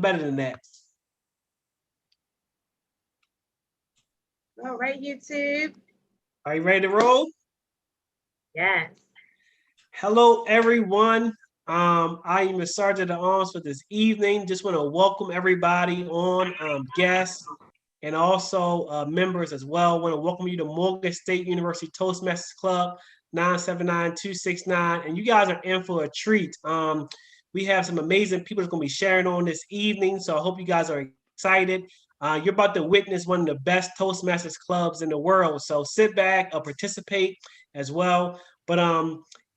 better than that. All right, YouTube. Are you ready to roll? Yes. Hello, everyone. I am the Sergeant at Arms for this evening. Just want to welcome everybody on, guests, and also members as well. Want to welcome you to Morgan State University Toastmasters Club 979-269. And you guys are in for a treat. We have some amazing people that's going to be sharing on this evening. So I hope you guys are excited. You're about to witness one of the best Toastmasters clubs in the world. So sit back, participate as well. But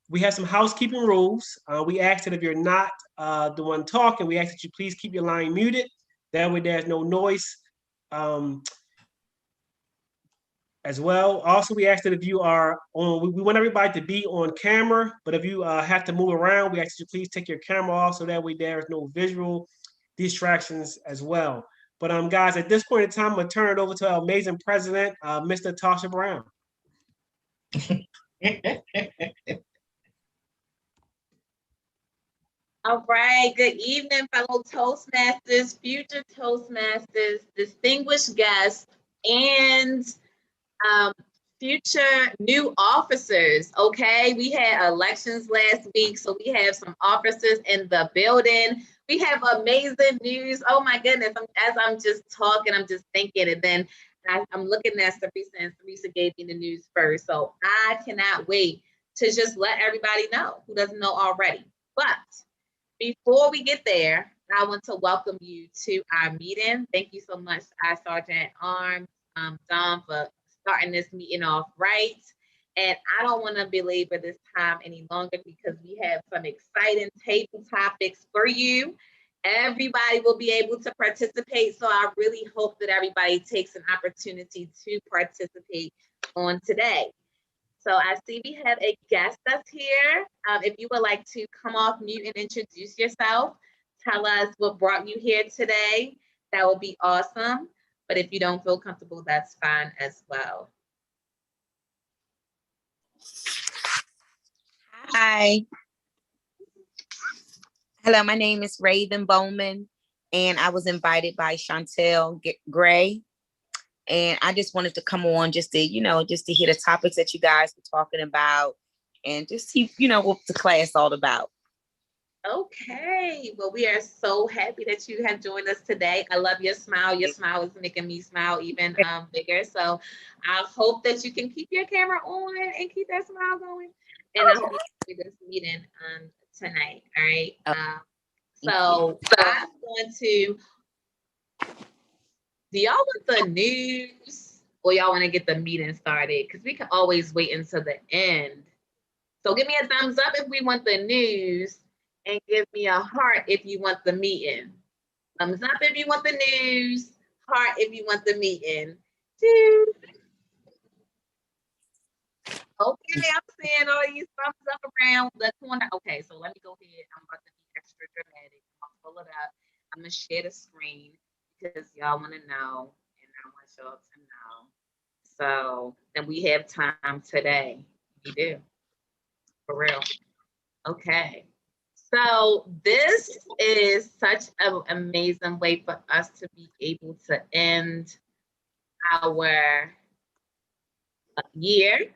we have some housekeeping rules. We ask that if you're not the one talking, we ask that you please keep your line muted. That way there's no noise as well. Also, we ask that if you are on, we want everybody to be on camera, but if you have to move around, we ask that you please take your camera off so that way there is no visual distractions as well. But guys, at this point in time, I'm gonna turn it over to our amazing president, Mr. Tasha Brown. All right. Good evening, fellow Toastmasters, future Toastmasters, distinguished guests, and future new officers. Okay, we had elections last week, so we have some officers in the building. We have amazing news. Oh my goodness! As I'm just talking, I'm just thinking, and then I'm looking at Sarisa, and Sarisa gave me the news first, so I cannot wait to just let everybody know who doesn't know already. But before we get there, I want to welcome you to our meeting. Thank you so much, our Sergeant at Arms, Dom, for starting this meeting off right. And I don't want to belabor this time any longer because we have some exciting table topics for you. Everybody will be able to participate. So I really hope that everybody takes an opportunity to participate on today. So I see we have a guest that's here. If you would like to come off mute and introduce yourself, tell us what brought you here today, that would be awesome. But if you don't feel comfortable, that's fine as well. Hi. Hello, my name is Raven Bowman, and I was invited by Chantel Gray. And I just wanted to come on just to hear the topics that you guys were talking about and just see, what the class all about. Okay, well, we are so happy that you have joined us today. I love your smile. Your smile is making me smile even bigger. So I hope that you can keep your camera on and keep that smile going. And I hope you enjoy this meeting tonight. All right. So I'm going to. Do y'all want the news or y'all want to get the meeting started? Because we can always wait until the end. So give me a thumbs up if we want the news and give me a heart if you want the meeting. Thumbs up if you want the news, heart if you want the meeting. Okay, I'm seeing all these thumbs up around the corner. Okay, so let me go ahead. I'm about to be extra dramatic. I'll pull it up. I'm going to share the screen because y'all want to know and I want y'all to know. So, and we have time today. We do. For real. Okay. So this is such an amazing way for us to be able to end our year.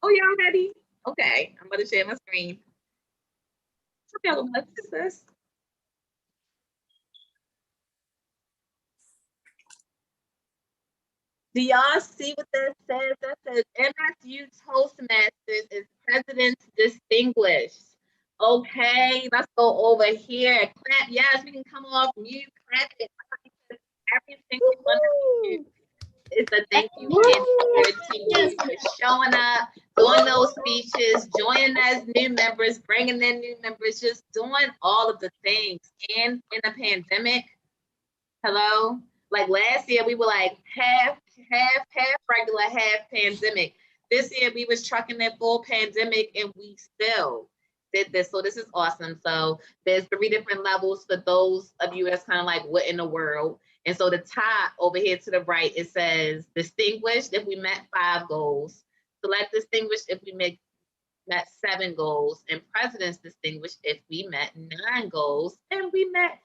Oh, y'all ready? Okay, I'm going to share my screen. Y'all what is this? Do y'all see what that says? That says MSU Toastmasters is President's Distinguished. Okay, let's go over here. Clap. Yes, we can come off mute. Clap it. Every single one of you is a thank you to you for showing up, doing those speeches, joining as new members, bringing in new members, just doing all of the things. And in a pandemic, hello? Like last year, we were like half regular, half pandemic. This year, we was trucking that full pandemic and we still did this. So this is awesome. So there's 3 different levels for those of you that's kind of like, what in the world? And so the top over here to the right, it says distinguished if we met 5 goals. Select distinguished if we met met 7 goals, and President's Distinguished if we met 9 goals, and we met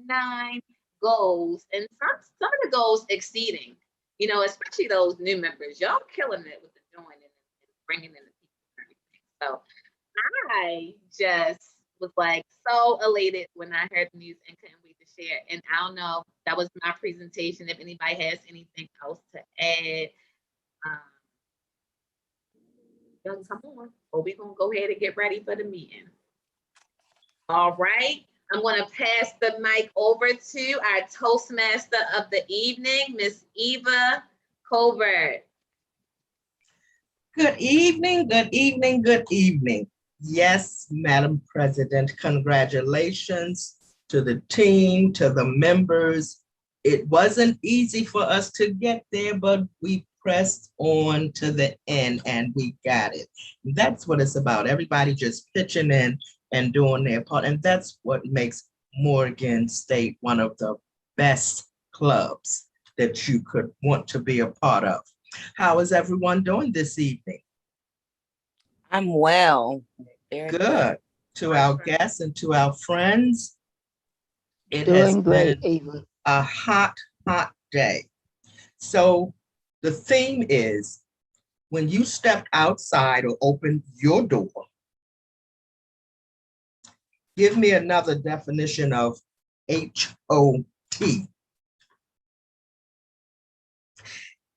9 goals, and some of the goals exceeding, you know, especially those new members. Y'all killing it with the joining and bringing in the people and everything. So I just was like so elated when I heard the news and couldn't wait to share. And I don't know, that was my presentation. If anybody has anything else to add, come on, or we're gonna go ahead and get ready for the meeting. All right, I'm gonna pass the mic over to our Toastmaster of the evening, Miss Eva Colbert. Good evening, good evening, good evening. Yes, Madam President, congratulations to the team, to the members. It wasn't easy for us to get there, but we pressed on to the end and we got it. That's what it's about. Everybody just pitching in and doing their part. And that's what makes Morgan State one of the best clubs that you could want to be a part of. How is everyone doing this evening? I'm well. Very good. To our guests and to our friends, it Doing has great, been Eva. a hot, hot day. So the theme is when you step outside or open your door, give me another definition of HOT.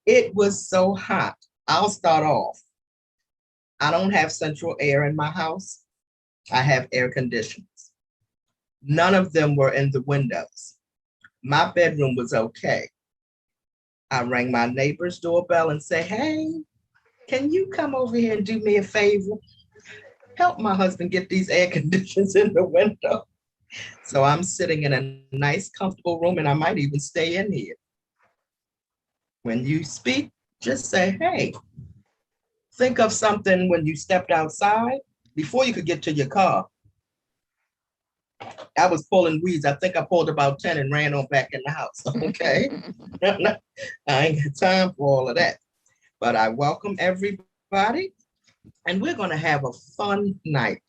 It was so hot. I'll start off. I don't have central air in my house. I have air conditioners. None of them were in the windows. My bedroom was okay. I rang my neighbor's doorbell and say, hey, can you come over here and do me a favor? Help my husband get these air conditioners in the window. So I'm sitting in a nice, comfortable room, and I might even stay in here. When you speak, just say, hey, think of something when you stepped outside before you could get to your car. I was pulling weeds. I think I pulled about 10 and ran on back in the house. Okay. I ain't got time for all of that. But I welcome everybody. And we're going to have a fun night.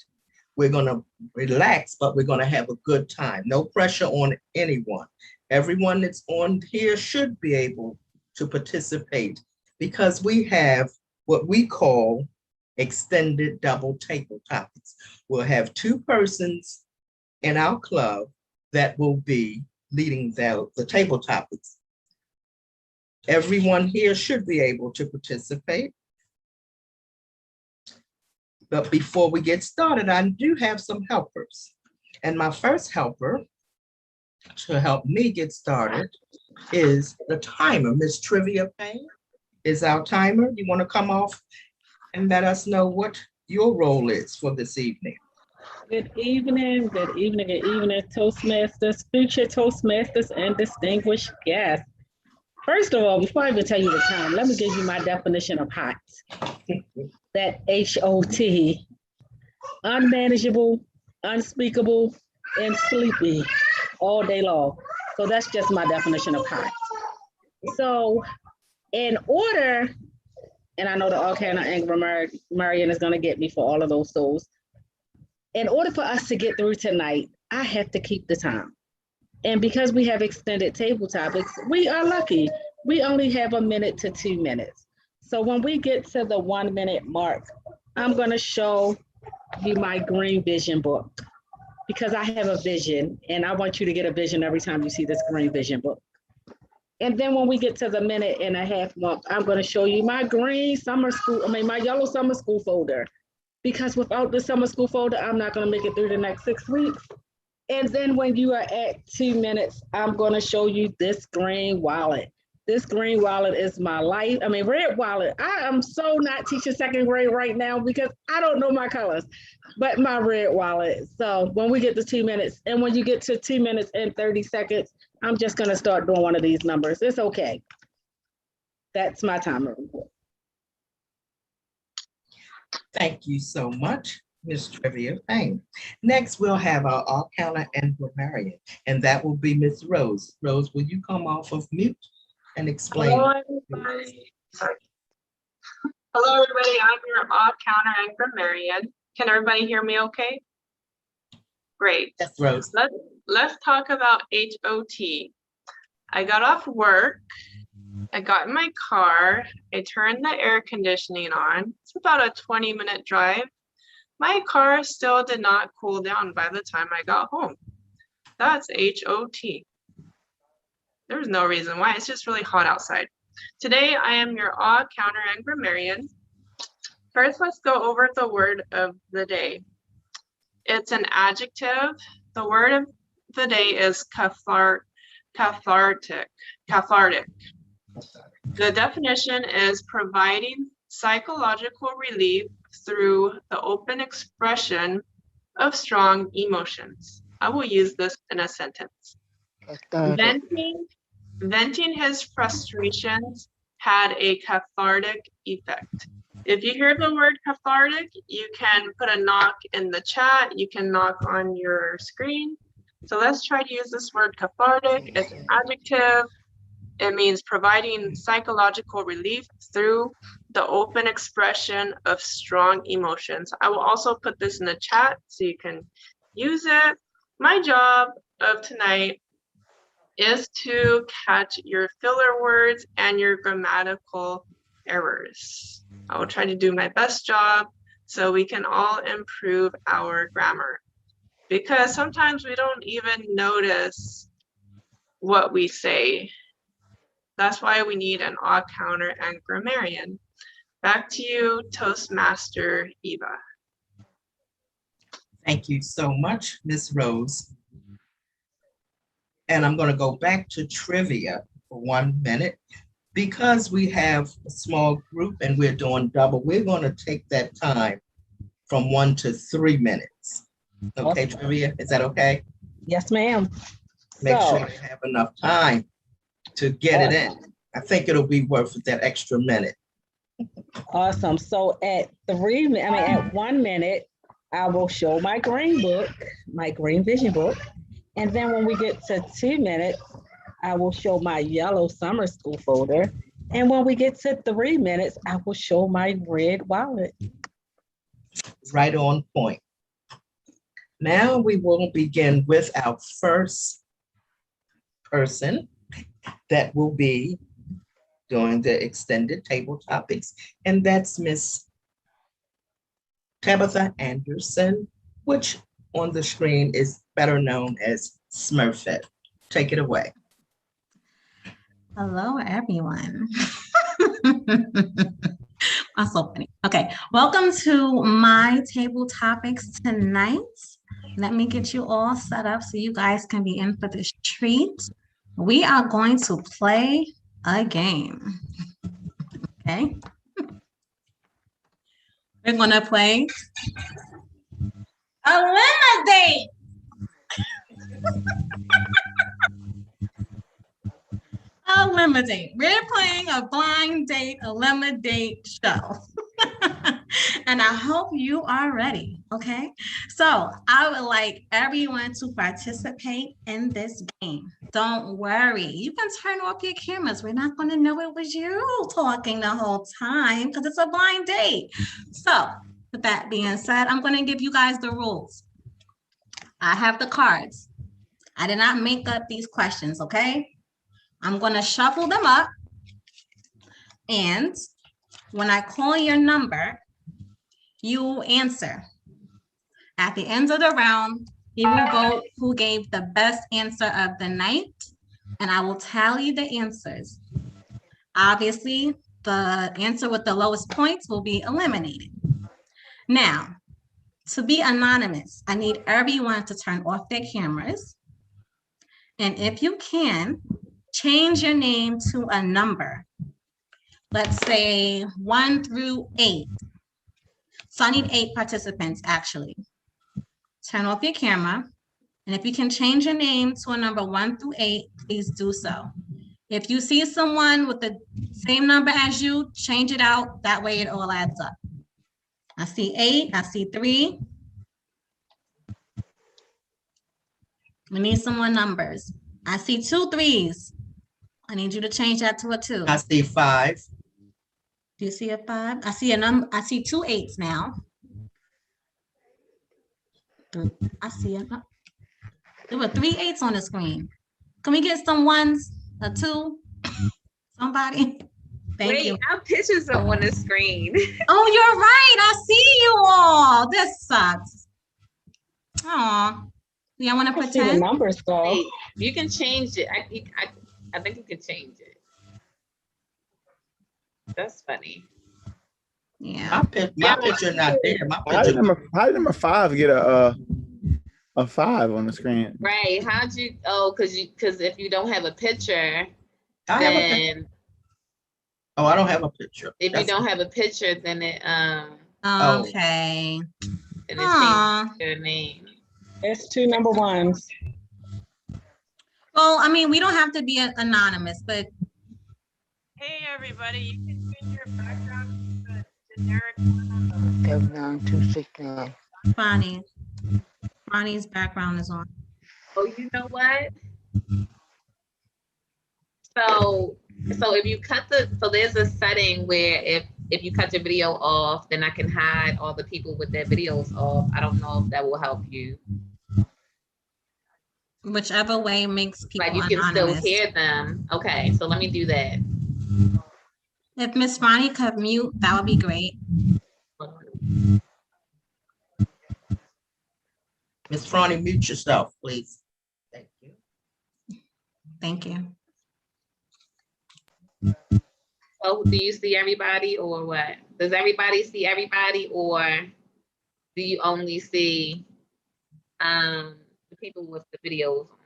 We're going to relax, but we're going to have a good time. No pressure on anyone. Everyone that's on here should be able to participate because we have what we call extended double table topics. We'll have 2 persons in our club that will be leading the table topics. Everyone here should be able to participate. But before we get started, I do have some helpers. And my first helper to help me get started is the timer. Miss Trivia Payne is our timer. You want to come off and let us know what your role is for this evening? Good evening, good evening, good evening, Toastmasters, future Toastmasters, and distinguished guests. First of all, before I even tell you the time, let me give you my definition of hot. That H-O-T, unmanageable, unspeakable, and sleepy all day long. So that's just my definition of hot. So in order, and I know the Arcana Angler Marian is going to get me for all of those souls. In order for us to get through tonight, I have to keep the time. And because we have extended table topics, we are lucky. We only have 1 minute to 2 minutes. So when we get to the 1 minute mark, I'm going to show you my green vision book because I have a vision and I want you to get a vision every time you see this green vision book. And then when we get to the 1.5 minute mark, I'm going to show you my my yellow summer school folder. Because without the summer school folder, I'm not going to make it through the next 6 weeks. And then when you are at 2 minutes, I'm going to show you this green wallet. This green wallet is my life. Red wallet. I am so not teaching 2nd grade right now because I don't know my colors, but my red wallet. So when we get to 2 minutes, and when you get to 2 minutes and 30 seconds, I'm just going to start doing one of these numbers. It's okay. That's my timer report. Thank you so much, Ms. Trivia Payne. Next, we'll have our Arcana and grammarian, and that will be Ms. Rose. Rose, will you come off of mute and explain? Hello, everybody. Sorry. Hello, everybody. I'm your off counter and grammarian. Can everybody hear me okay? Great. Yes, Rose. Let's talk about HOT. I got off work. I got in my car. I turned the air conditioning on. It's about a 20-minute drive. My car still did not cool down by the time I got home. That's HOT. There's no reason why. It's just really hot outside. Today, I am your odd counter and grammarian. First, let's go over the word of the day. It's an adjective. The word of the day is cathartic. The definition is providing psychological relief through the open expression of strong emotions. I will use this in a sentence. Venting his frustrations had a cathartic effect. If you hear the word cathartic, you can put a knock in the chat. You can knock on your screen. So let's try to use this word cathartic. It's an adjective. It means providing psychological relief through the open expression of strong emotions. I will also put this in the chat so you can use it. My job of tonight is to catch your filler words and your grammatical errors. I will try to do my best job so we can all improve our grammar, because sometimes we don't even notice what we say. That's why we need an odd counter and grammarian. Back to you, Toastmaster Eva. Thank you so much, Miss Rose. And I'm going to go back to trivia for 1 minute. Because we have a small group and we're doing double, we're going to take that time from 1 to 3 minutes. Okay, awesome. Trivia, is that okay? Yes, ma'am. Make sure you have enough time to get it in. I think it'll be worth it, that extra minute. Awesome. So at 1 minute, I will show my green book, my green vision book. And then when we get to 2 minutes, I will show my yellow summer school folder. And when we get to 3 minutes, I will show my red wallet. Right on point. Now we will begin with our first person that will be doing the extended table topics. And that's Miss Tabitha Anderson, which on the screen is better known as Smurfette. Take it away. Hello, everyone. That's so funny. Okay, welcome to my table topics tonight. Let me get you all set up so you guys can be in for this treat. We are going to play a game. Okay. We're gonna play Eliminate. Eliminate. We're playing a blind date eliminate show. And I hope you are ready. Okay. So I would like everyone to participate in this game. Don't worry. You can turn off your cameras. We're not going to know it was you talking the whole time because it's a blind date. So with that being said, I'm going to give you guys the rules. I have the cards. I did not make up these questions. Okay. I'm going to shuffle them up, and when I call your number, you answer. At the end of the round, you will vote who gave the best answer of the night, and I will tally the answers. Obviously, the answer with the lowest points will be eliminated. Now, to be anonymous, I need everyone to turn off their cameras, and if you can, change your name to a number. Let's say 1 through 8. So I need 8 participants, actually. Turn off your camera. And if you can change your name to a number 1 through 8, please do so. If you see someone with the same number as you, change it out. That way it all adds up. I see 8, I see 3. We need some more numbers. I see 2 3s. I need you to change that to a 2. I see 5. Do you see a 5? I see a number. I see 2 8s now. I see it. There were 3 8s on the screen. Can we get some 1s? A 2? Somebody? Thank Wait, you. our pictures are on the screen. Oh, you're right. I see you all. This sucks. Aw. Y'all want to I can see the pretend? numbers though. Wait, you can change it. I think you can change it. That's funny. Yeah. My picture not there. My How did picture. how did number 5 get a 5 on the screen? Right. How'd you because if you don't have a picture, I have a picture. then Oh, I don't have a picture. if you don't have a picture, then it Okay. and it Aw. changes your name. It's 2 number 1s. Well, I mean, we don't have to be anonymous, but Hey, everybody, you can change your background to the generic one on the 79269. Bonnie's background is on. Oh, you know what? So if you cut there's a setting where if you cut your video off, then I can hide all the people with their videos off. I don't know if that will help you. Whichever way makes people Like you can anonymous. still hear them. Okay, so let me do that. If Miss Bonnie could mute, that would be great. Miss Franny, mute yourself, please. Thank you. Thank you. Oh, do you see everybody or what? Does everybody see everybody or do you only see the people with the videos on?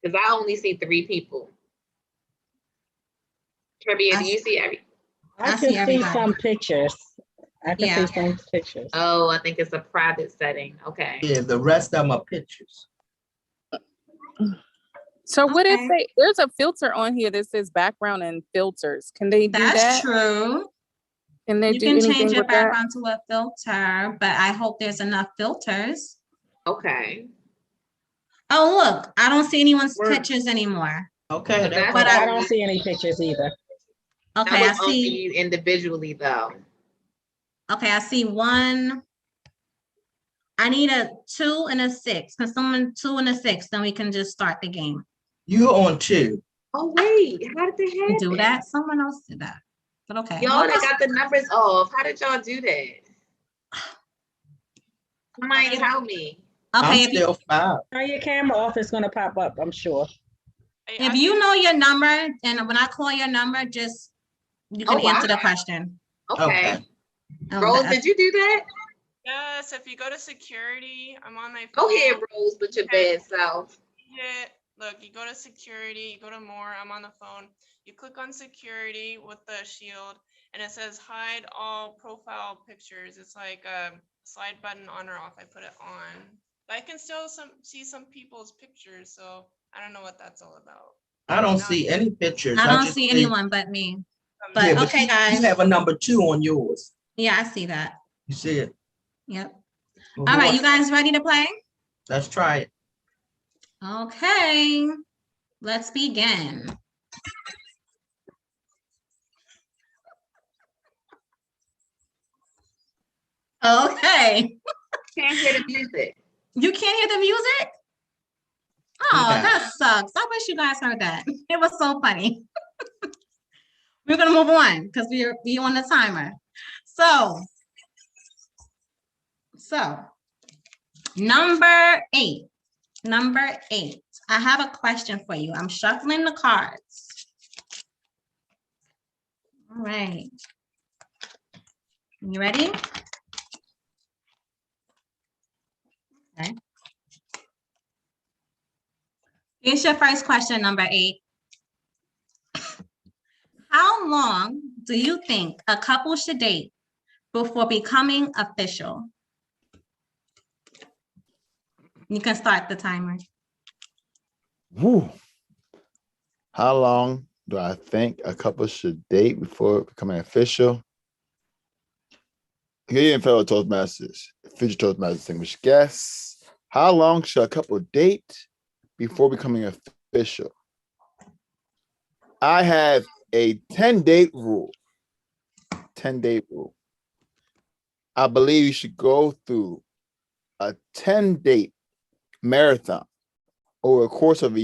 Because I only see 3 people. Trivia, do you see I I can see everybody. some pictures. I can Yeah. see some pictures. Oh, I think it's a private setting. Okay. Yeah, the rest of them are pictures. So what if Okay. there's a filter on here that says background and filters? Can they do That's that? true. Can they You do can anything change your with that? background to a filter, but I hope there's enough filters. Okay. Oh, look, I don't see anyone's Word. pictures anymore. Okay, So that But I don't see any pictures either. Okay, that I was only see. you individually though. Okay, I see 1. I need a 2 and a 6. Can someone 2 and a 6? Then we can just start the game. you're on 2. Oh wait, how did they happen? Do that? Someone else did that. But okay. Y'all Well, that got the numbers off. How did y'all do that? Somebody help me. okay, I'm if you, still 5. Turn your camera off, it's gonna pop up, I'm sure. if you know your number, and when I call your number, just you can Oh, wow. answer the question. Okay. Oh, Rose, that- did you do that? Yes, if you go to security, I'm on my phone. Go ahead, Rose, with your bad self. Yeah, look, you go to security, you go to more, I'm on the phone. You click on security with the shield and it says hide all profile pictures. It's like a slide button on or off. I put it on. But I can still see some people's pictures, so I don't know what that's all about. I don't see any pictures. I don't just see anyone but me. But Yeah, but okay, you guys. have a number 2 on yours. Yeah, I see that. You see it? Yep. Well, All right, who you guys ready to play? Let's try it. Okay, let's begin. Okay. Can't hear the music. You can't hear the music? Oh, Yeah. that sucks. I wish you guys heard that. It was so funny. We're gonna move on because we're on the timer. So number 8. Number 8. I have a question for you. I'm shuffling the cards. All right. You ready? Okay. Here's your first question, number 8. How long do you think a couple should date before becoming official? You can start the timer. Whew. How long do I think a couple should date before becoming official? Here in fellow Toastmasters, future Toastmasters distinguished guests, how long should a couple date before becoming official? I have a 10-date rule. 10-day rule. I believe you should go through a 10-date marathon over a course of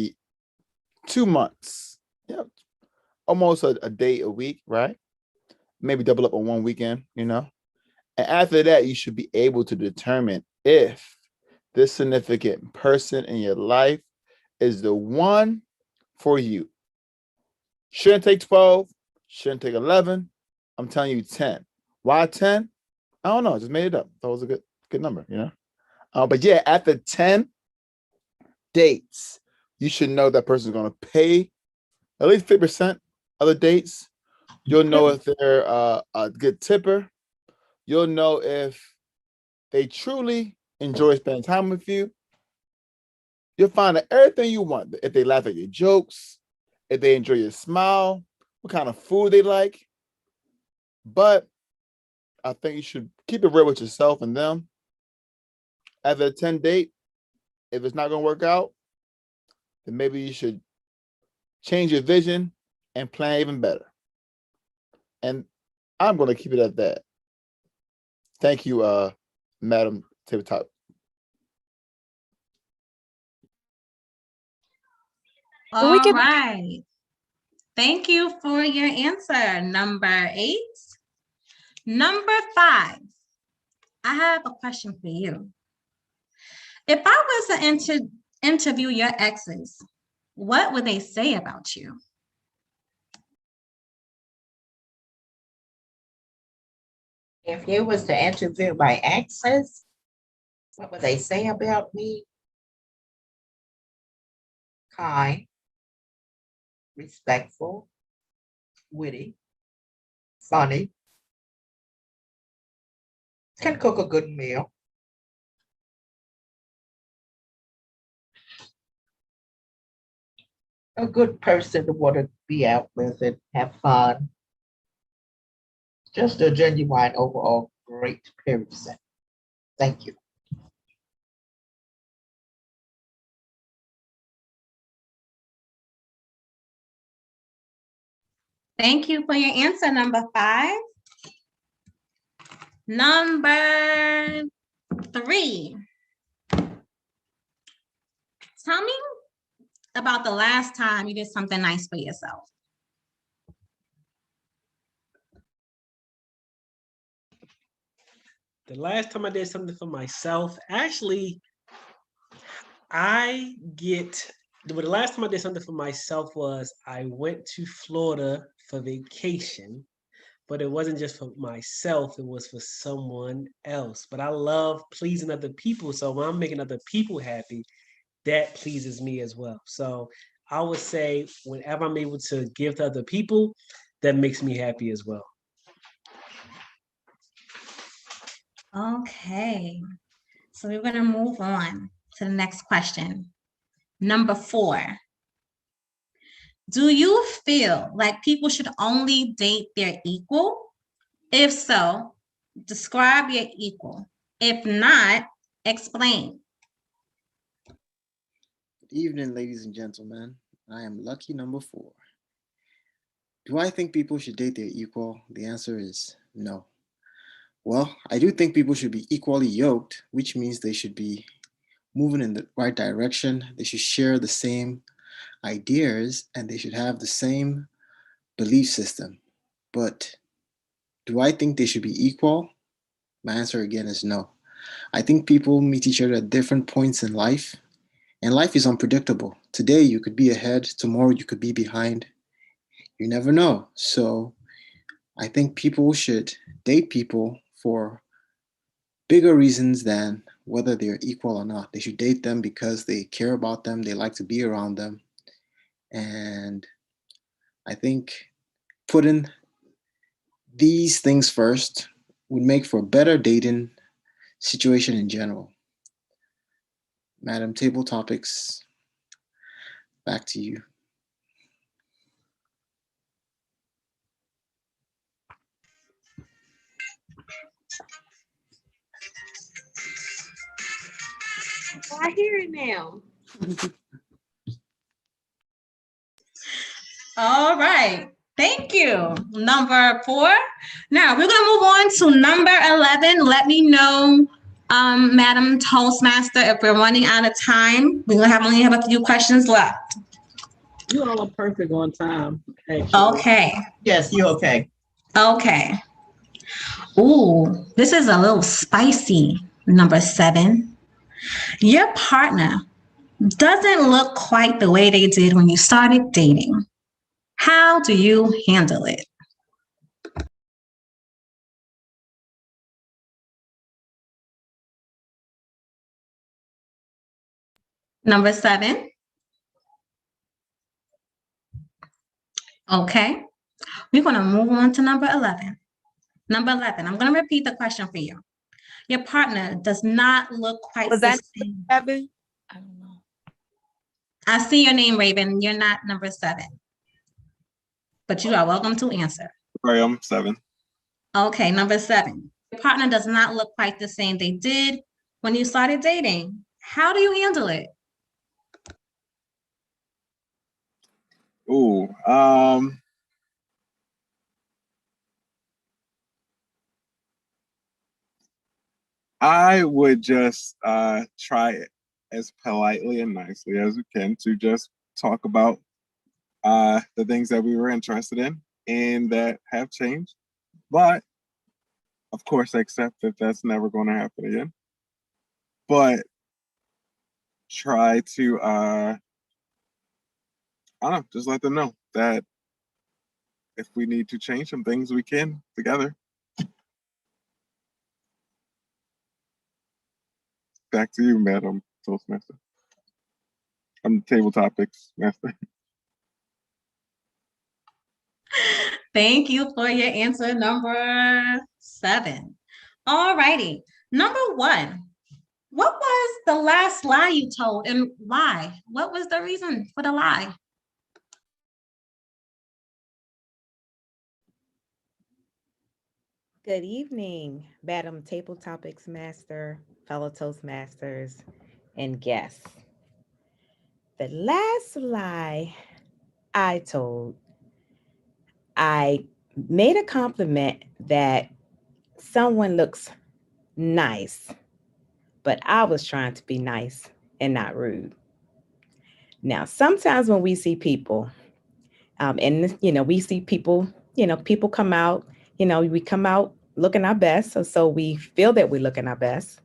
2 months. Yeah, almost a day a week, right? Maybe double up on one weekend, you know? And after that, you should be able to determine if this significant person in your life is the one for you. Shouldn't take 12, shouldn't take 11. I'm telling you 10. Why 10? I don't know. I just made it up. That was a good number, you know? But yeah, after 10 dates, you should know that person's going to pay at least 50% of the dates. You'll know if they're a good tipper. You'll know if they truly enjoy spending time with you. You'll find out everything you want. If they laugh at your jokes, if they enjoy your smile, what kind of food they like. But I think you should keep it real with yourself and them. After a 10 date, if it's not going to work out, then maybe you should change your vision and plan even better. And I'm going to keep it at that. Thank you, Madam Tabletop. All right. Thank you for your answer, number 8. Number 5, I have a question for you. If I was to interview your exes, what would they say about you? If you was to interview my exes, what would they say about me? Kind, respectful, witty, funny, can cook a good meal. A good person to want to be out with and have fun. Just a genuine overall great person. Thank you. Thank you for your answer, number 5. Number 3. Tell me about the last time you did something nice for yourself. The last time I did something for myself, actually, the last time I did something for myself was I went to Florida for vacation, but it wasn't just for myself, it was for someone else. But I love pleasing other people. So when I'm making other people happy, that pleases me as well. So I would say whenever I'm able to give to other people, that makes me happy as well. Okay, so we're going to move on to the next question. Number 4. Do you feel like people should only date their equal? If so, describe your equal. If not, explain. Good evening, ladies and gentlemen. I am lucky number 4. Do I think people should date their equal? The answer is no. Well, I do think people should be equally yoked, which means they should be moving in the right direction. They should share the same ideas and they should have the same belief system. But do I think they should be equal? My answer again is no. I think people meet each other at different points in life, and life is unpredictable. Today you could be ahead, tomorrow you could be behind. You never know. So I think people should date people for bigger reasons than whether they're equal or not. They should date them because they care about them, they like to be around them. And I think putting these things first would make for a better dating situation in general. Madam Table Topics, back to you. Oh, I hear it now. All right. Thank you. Number 4. Now we're gonna move on to number 11. Let me know, Madam Toastmaster, if we're running out of time. We're gonna only have a few questions left. You all are perfect on time, actually. Okay. Yes, you're okay. Okay. Ooh, this is a little spicy. Number 7. Your partner doesn't look quite the way they did when you started dating. How do you handle it? Number 7. Okay. We're going to move on to number 11. Number 11, I'm going to repeat the question for you. Your partner does not look quite Was the that same. 7? I don't know. I see your name, Raven. You're not number 7. But you are welcome to answer. Sorry, I'm 7. Okay, number 7. Your partner does not look quite the same they did when you started dating. How do you handle it? Ooh, I would just try it as politely and nicely as we can to just talk about the things that we were interested in and that have changed. But of course, accept that that's never going to happen again. But try to, I don't know, just let them know that if we need to change some things, we can together. Back to you, Madam Toastmaster. I'm the table topics master. Thank you for your answer, number 7. All righty. Number 1. What was the last lie you told and why? What was the reason for the lie? Good evening, Madam Table Topics Master, fellow Toastmasters, and guests. The last lie I told, I made a compliment that someone looks nice, but I was trying to be nice and not rude. Now, sometimes when we see people, and we see people, people come out, we come out looking our best, so we feel that we're looking our best.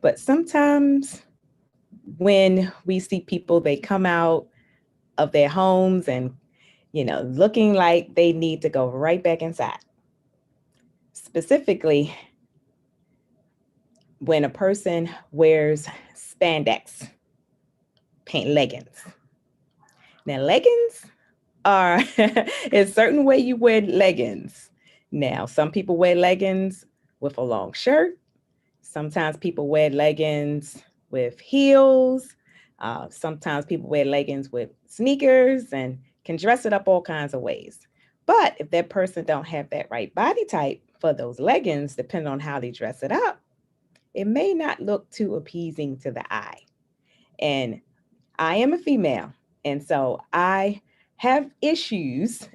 But sometimes when we see people, they come out of their homes and, looking like they need to go right back inside. Specifically, when a person wears spandex, paint leggings. Now, leggings are a certain way you wear leggings. Now, some people wear leggings with a long shirt. Sometimes people wear leggings with heels. Sometimes people wear leggings with sneakers and can dress it up all kinds of ways. But if that person don't have that right body type for those leggings, depending on how they dress it up, it may not look too appeasing to the eye. And I am a female, and so I have issues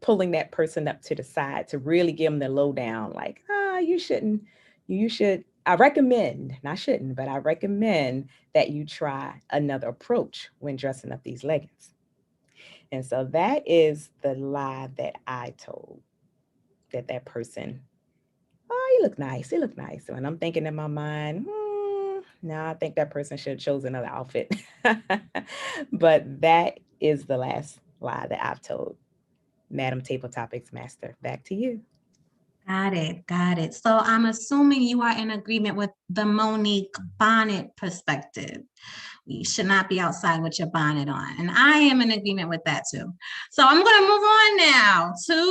pulling that person up to the side to really give them the lowdown, like, you shouldn't, you should. I recommend, not shouldn't, but I recommend that you try another approach when dressing up these leggings. And so that is the lie that I told that person, you look nice, you look nice. And I'm thinking in my mind, no, I think that person should have chosen another outfit. But that is the last lie that I've told. Madam Table Topics Master, back to you. Got it. Got it. So I'm assuming you are in agreement with the Monique bonnet perspective. You should not be outside with your bonnet on. And I am in agreement with that too. So I'm going to move on now to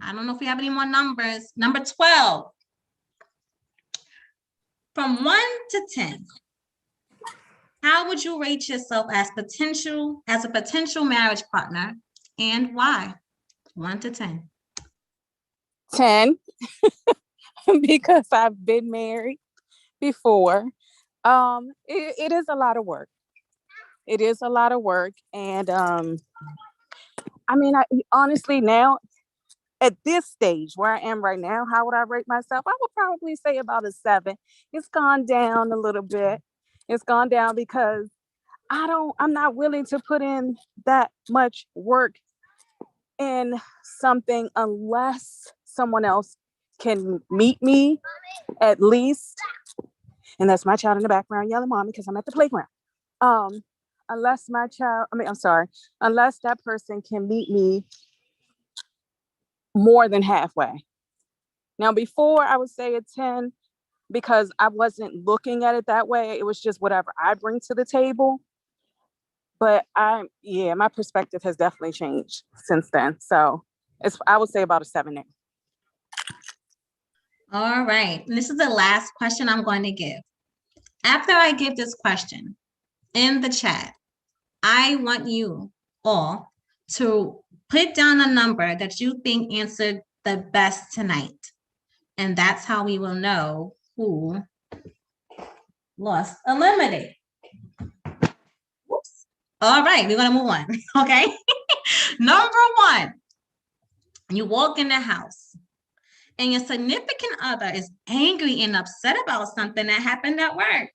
I don't know if we have any more numbers. Number 12. From 1 to 10, how would you rate yourself as a potential marriage partner and why? 1 to 10. 10, because I've been married before. It is a lot of work. It is a lot of work. And I mean, honestly now, at this stage where I am right now, how would I rate myself? I would probably say about a 7. It's gone down a little bit. It's gone down because I'm not willing to put in that much work in something unless someone else can meet me at least. And that's my child in the background yelling mommy because I'm at the playground. Unless unless that person can meet me more than halfway. Now, before I would say a 10 because I wasn't looking at it that way. It was just whatever I bring to the table. But my perspective has definitely changed since then. So I would say about a 7 there. All right. This is the last question I'm going to give. After I give this question in the chat, I want you all to put down a number that you think answered the best tonight. And that's how we will know who lost eliminate. Whoops. All right, we're gonna move on. Okay. Number 1, you walk in the house and your significant other is angry and upset about something that happened at work.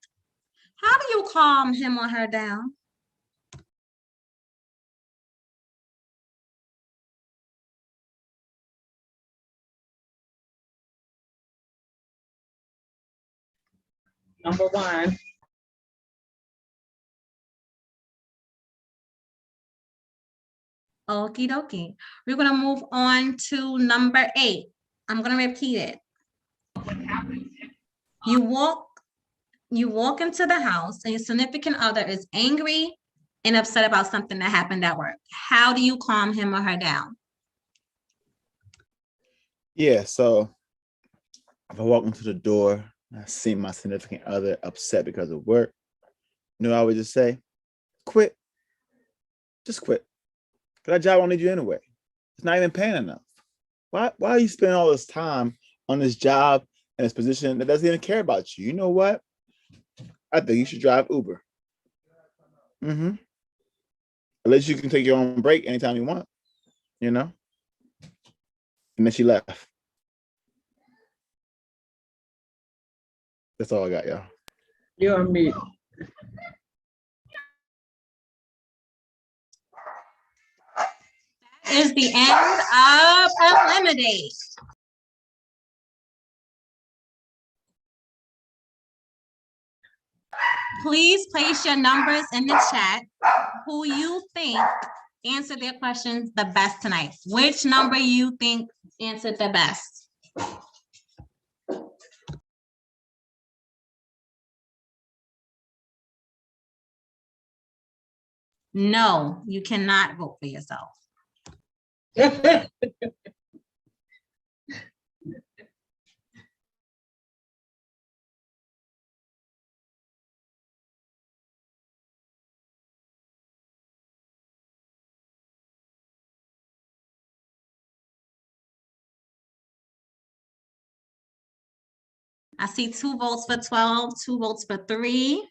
How do you calm him or her down? Number 1. Okie dokie. We're gonna move on to number 8. I'm gonna repeat it. You walk into the house and your significant other is angry and upset about something that happened at work. How do you calm him or her down? Yeah, so if I walk into the door, I see my significant other upset because of work, I would just say, quit. Just quit. Because that job won't need you anyway. It's not even paying enough. Why are you spending all this time on this job and this position that doesn't even care about you? You know what? I think you should drive Uber. At least you can take your own break anytime you want, And then she left. That's all I got, y'all. You're on mute. Is the end of Eliminate. Please place your numbers in the chat who you think answered their questions the best tonight. Which number you think answered the best? No, you cannot vote for yourself. I see 2 votes for 12, 2 votes for 3.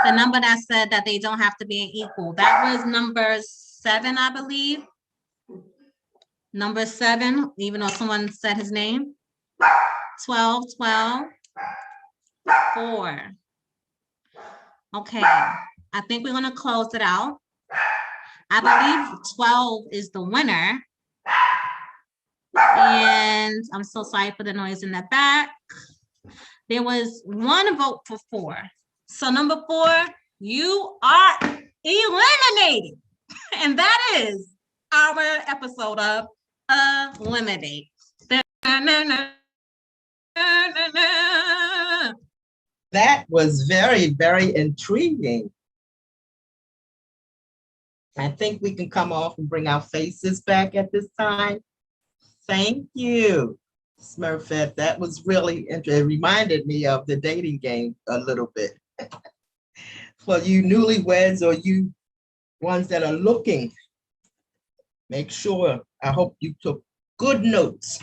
The number that said that they don't have to be equal, that was number 7, I believe. Number 7, even though someone said his name. 12, 12, 4. Okay, I think we're gonna close it out. I believe 12 is the winner. And I'm so sorry for the noise in the back. There was 1 vote for 4. So number 4, you are eliminated. And that is our episode of Eliminate. That was very, very intriguing. I think we can come off and bring our faces back at this time. Thank you, Smurfette. That was really interesting. It reminded me of the dating game a little bit. For you newlyweds or you ones that are looking, make sure, I hope you took good notes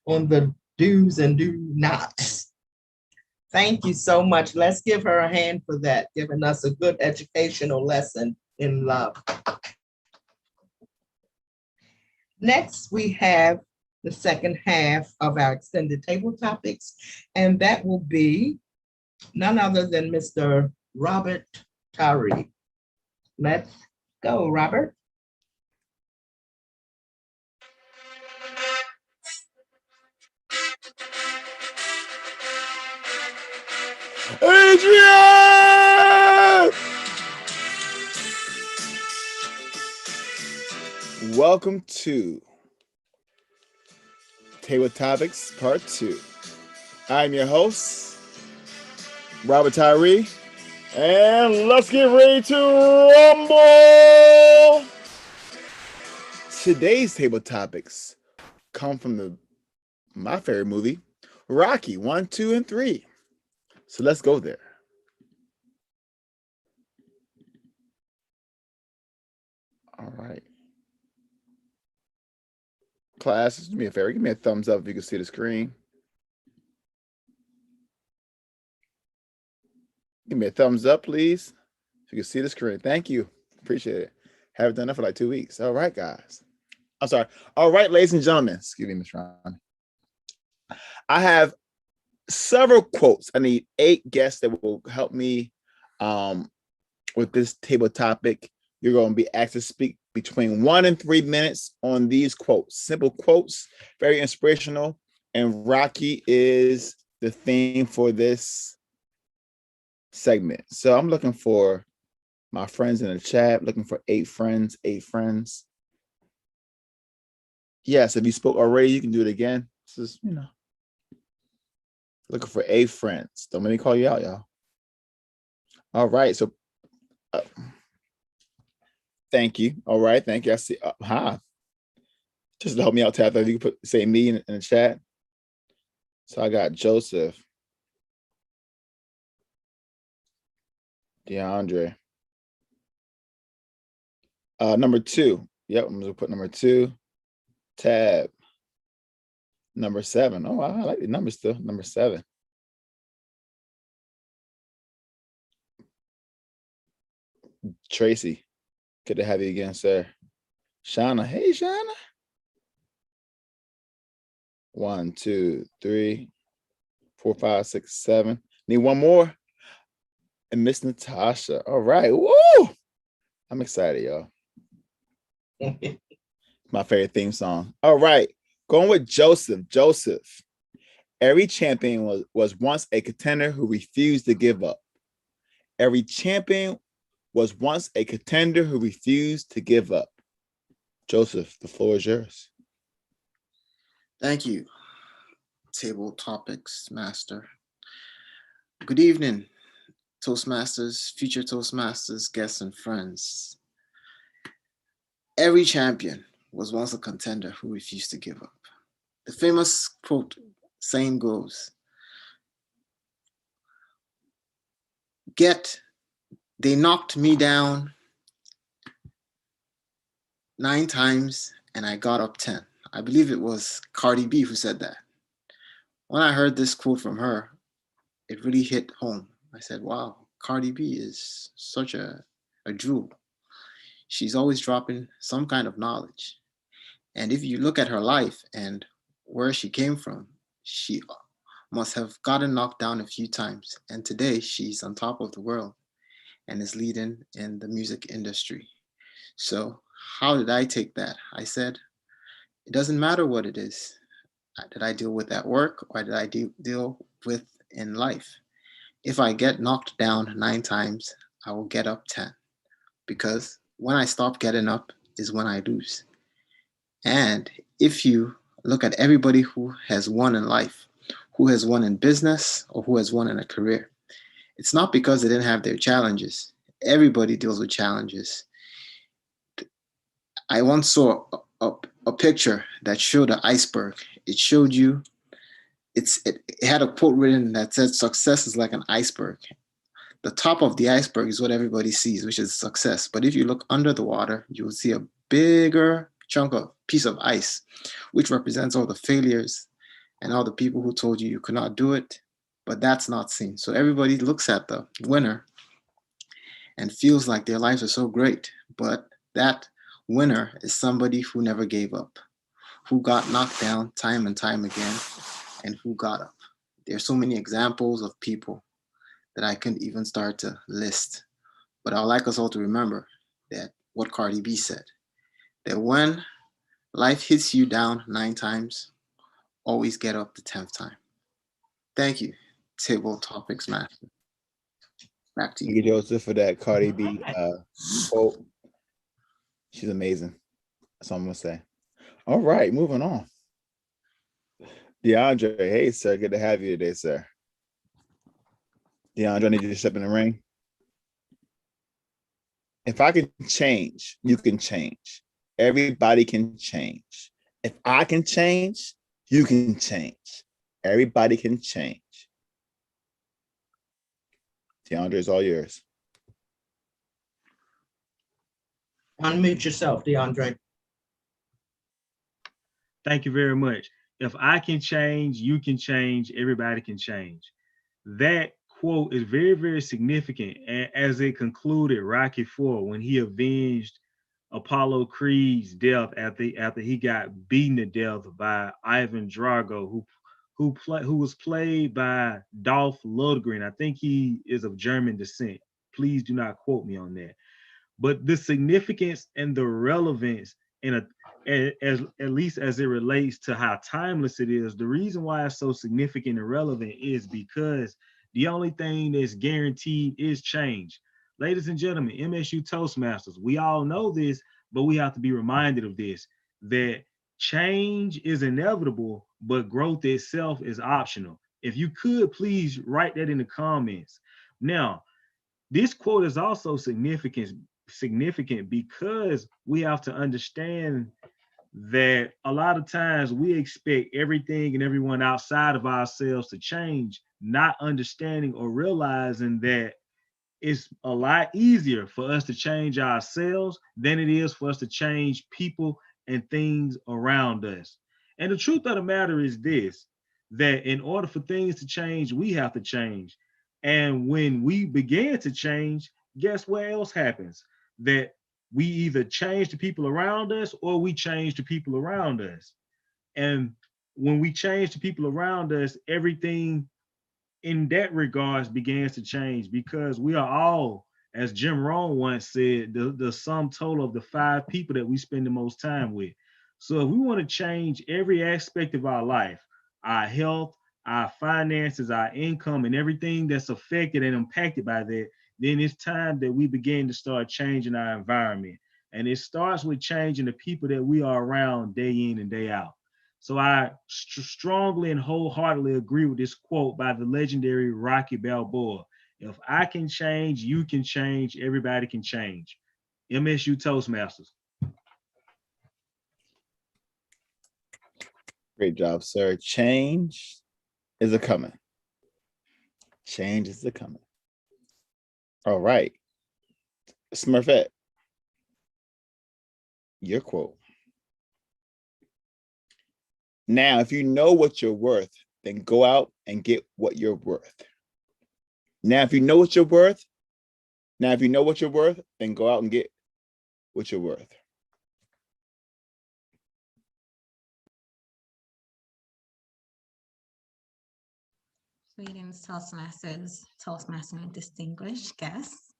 on the do's and do nots. Thank you so much. Let's give her a hand for that, giving us a good educational lesson in love. Next, we have the second half of our extended table topics, and that will be none other than Mr. Robert Tyree. Let's go, Robert. Adrian! Welcome to Table Topics Part 2. I'm your host, Robert Tyree, and let's get ready to rumble! Today's table topics come from my favorite movie, Rocky 1, 2, and 3. So let's go there. All right. Class, do me a favor. Give me a thumbs up if you can see the screen. Give me a thumbs up, please. If you can see the screen. Thank you. Appreciate it. Haven't done that for like 2 weeks. All right, guys. I'm sorry. All right, ladies and gentlemen. Excuse me, Ms. Ron. I have several quotes. I need 8 guests that will help me with this table topic. You're going to be asked to speak between 1 and 3 minutes on these quotes. Simple quotes, very inspirational. And Rocky is the theme for this segment. So I'm looking for my friends in the chat, looking for 8 friends, 8 friends. Yes, if you spoke already, you can do it again. This is, looking for 8 friends. Don't let me call you out, y'all. All right, so thank you. All right, thank you. I see. Hi. Just to help me out, Tabitha, if you can say me in the chat. So I got Joseph, DeAndre. Number 2. Yep, I'm gonna put number 2. Tab. Number 7. Oh, I like the number still. Number 7. Tracy. Good to have you again, sir. Shauna. Hey, Shauna. 1, 2, 3, 4, 5, 6, 7. Need one more. And Miss Natasha. All right. Woo! I'm excited, y'all. My favorite theme song. All right. Going with Joseph. Joseph. Every champion was once a contender who refused to give up. Every champion was once a contender who refused to give up. Joseph, the floor is yours. Thank you, Table Topics Master. Good evening, Toastmasters, future Toastmasters, guests, and friends. Every champion was once a contender who refused to give up. The famous quote saying goes, they knocked me down 9 times and I got up 10. I believe it was Cardi B who said that. When I heard this quote from her, it really hit home. I said, wow, Cardi B is such a jewel. She's always dropping some kind of knowledge. And if you look at her life and where she came from, she must have gotten knocked down a few times. And today she's on top of the world and is leading in the music industry. So how did I take that? I said, it doesn't matter what it is that I deal with at work or that I deal with in life. If I get knocked down 9 times, I will get up 10. Because when I stop getting up is when I lose. And if you look at everybody who has won in life, who has won in business or who has won in a career, it's not because they didn't have their challenges. Everybody deals with challenges. I once saw a picture that showed an iceberg. It showed you, it had a quote written that said, success is like an iceberg. The top of the iceberg is what everybody sees, which is success. But if you look under the water, you will see a bigger chunk of piece of ice, which represents all the failures and all the people who told you you could not do it but that's not seen. So everybody looks at the winner and feels like their lives are so great, but that winner is somebody who never gave up, who got knocked down time and time again, and who got up. There's so many examples of people that I couldn't even start to list. But I'd like us all to remember that what Cardi B said, that when life hits you down 9 times, always get up the 10th time. Thank you, Table Topics Master. Back to Thank you. you, Joseph, for that Cardi B quote. She's amazing. That's all I'm gonna say. All right, moving on. DeAndre, hey sir, good to have you today, sir. DeAndre, I need you to step in the ring. If I can change, you can change. Everybody can change. If I can change, you can change. Everybody can change. DeAndre, it's all yours. Unmute yourself, DeAndre. Thank you very much. If I can change, you can change, everybody can change. That quote is very, very significant. And as it concluded Rocky IV, when he avenged Apollo Creed's death after he got beaten to death by Ivan Drago, who was played by Dolph Lundgren. I think he is of German descent. Please do not quote me on that. But the significance and the relevance at least as it relates to how timeless it is, the reason why it's so significant and relevant is because the only thing that's guaranteed is change. Ladies and gentlemen, MSU Toastmasters, we all know this, but we have to be reminded of this, that change is inevitable, but growth itself is optional. If you could, please write that in the comments. Now, this quote is also significant because we have to understand that a lot of times we expect everything and everyone outside of ourselves to change, not understanding or realizing that it's a lot easier for us to change ourselves than it is for us to change people and things around us. And the truth of the matter is this, that in order for things to change, we have to change. And when we begin to change, guess what else happens? That we either change the people around us or we change the people around us. And when we change the people around us, everything in that regards begins to change, because we are all, as Jim Rohn once said, the sum total of the 5 people that we spend the most time with. So if we want to change every aspect of our life, our health, our finances, our income, and everything that's affected and impacted by that, then it's time that we begin to start changing our environment. And it starts with changing the people that we are around day in and day out. So I strongly and wholeheartedly agree with this quote by the legendary Rocky Balboa. If I can change, you can change, everybody can change. MSU Toastmasters. Great job, sir. Change is a coming. Change is a coming. All right. Smurfette, your quote. Now, if you know what you're worth, then go out and get what you're worth. Now, if you know what you're worth, then go out and get what you're worth. Greetings, Toastmasters and distinguished guests.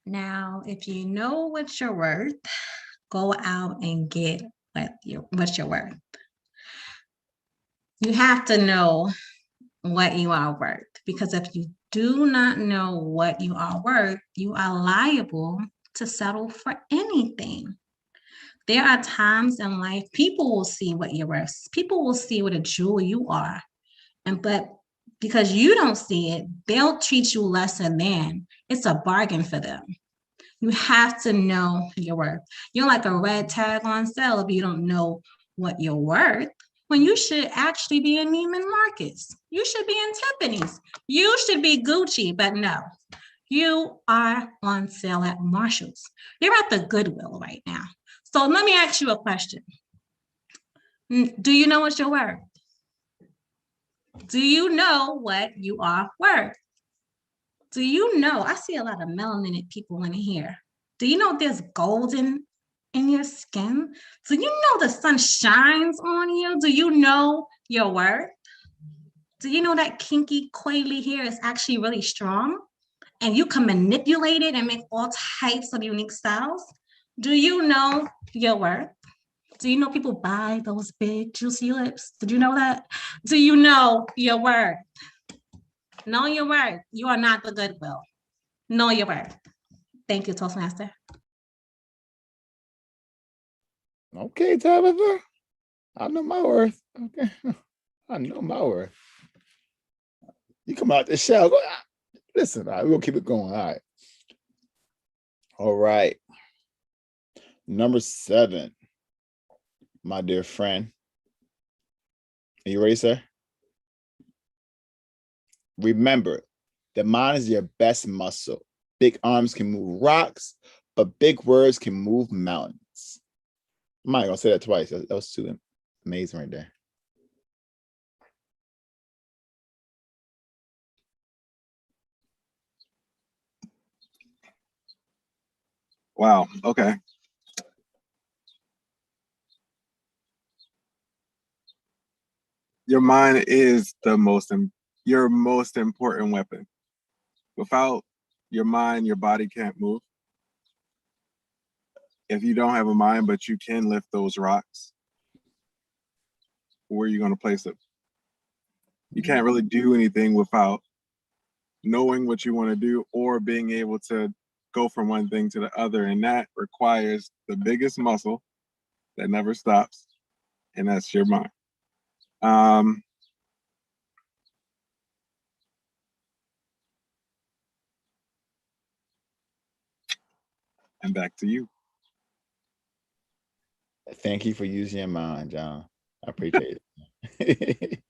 Now, if you know what you're worth, go out and get what you're worth. You have to know what you are worth, because if you do not know what you are worth, you are liable to settle for anything. There are times in life people will see what you're worth. People will see what a jewel you are, but because you don't see it, they'll treat you lesser than. It's a bargain for them. You have to know your worth. You're like a red tag on sale if you don't know what you're worth, when you should actually be in Neiman Marcus. You should be in Tiffany's. You should be Gucci, but no. You are on sale at Marshall's. You're at the Goodwill right now. So let me ask you a question. Do you know what you're worth? Do you know what you are worth? Do you know? I see a lot of melanated people in here. Do you know there's golden in your skin? Do you know the sun shines on you? Do you know your worth? Do you know that kinky, coily hair is actually really strong? And you can manipulate it and make all types of unique styles? Do you know your worth? Do you know people buy those big, juicy lips? Did you know that? Do you know your worth? Know your worth. You are not the Goodwill. Know your worth. Thank you, Toastmaster. Okay, Tabitha. I know my worth. Okay. I know my worth. You come out the shell. Listen, all right, we'll keep it going. All right. All right. Number 7, my dear friend. Are you ready, sir? Remember, the mind is your best muscle. Big arms can move rocks, but big words can move mountains. I'm not gonna say that twice. That was too amazing right there. Wow. Okay. Your mind is your most important weapon. Without your mind, your body can't move. If you don't have a mind, but you can lift those rocks, where are you going to place it? You can't really do anything without knowing what you want to do or being able to go from one thing to the other. And that requires the biggest muscle that never stops, and that's your mind. And back to you. Thank you for using your mind, John. I appreciate it.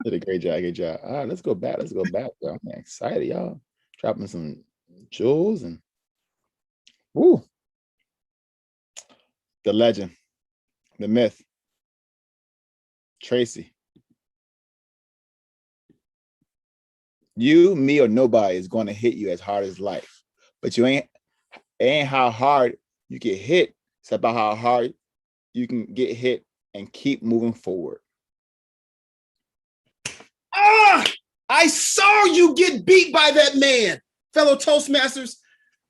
Did a great job. Good job. All right, let's go back. Let's go back, bro. I'm excited, y'all. Dropping some jewels and woo. The legend, the myth, Tracy. You, me, or nobody is going to hit you as hard as life, but it ain't how hard you get hit. It's about how hard you can get hit and keep moving forward. I saw you get beat by that man, fellow Toastmasters.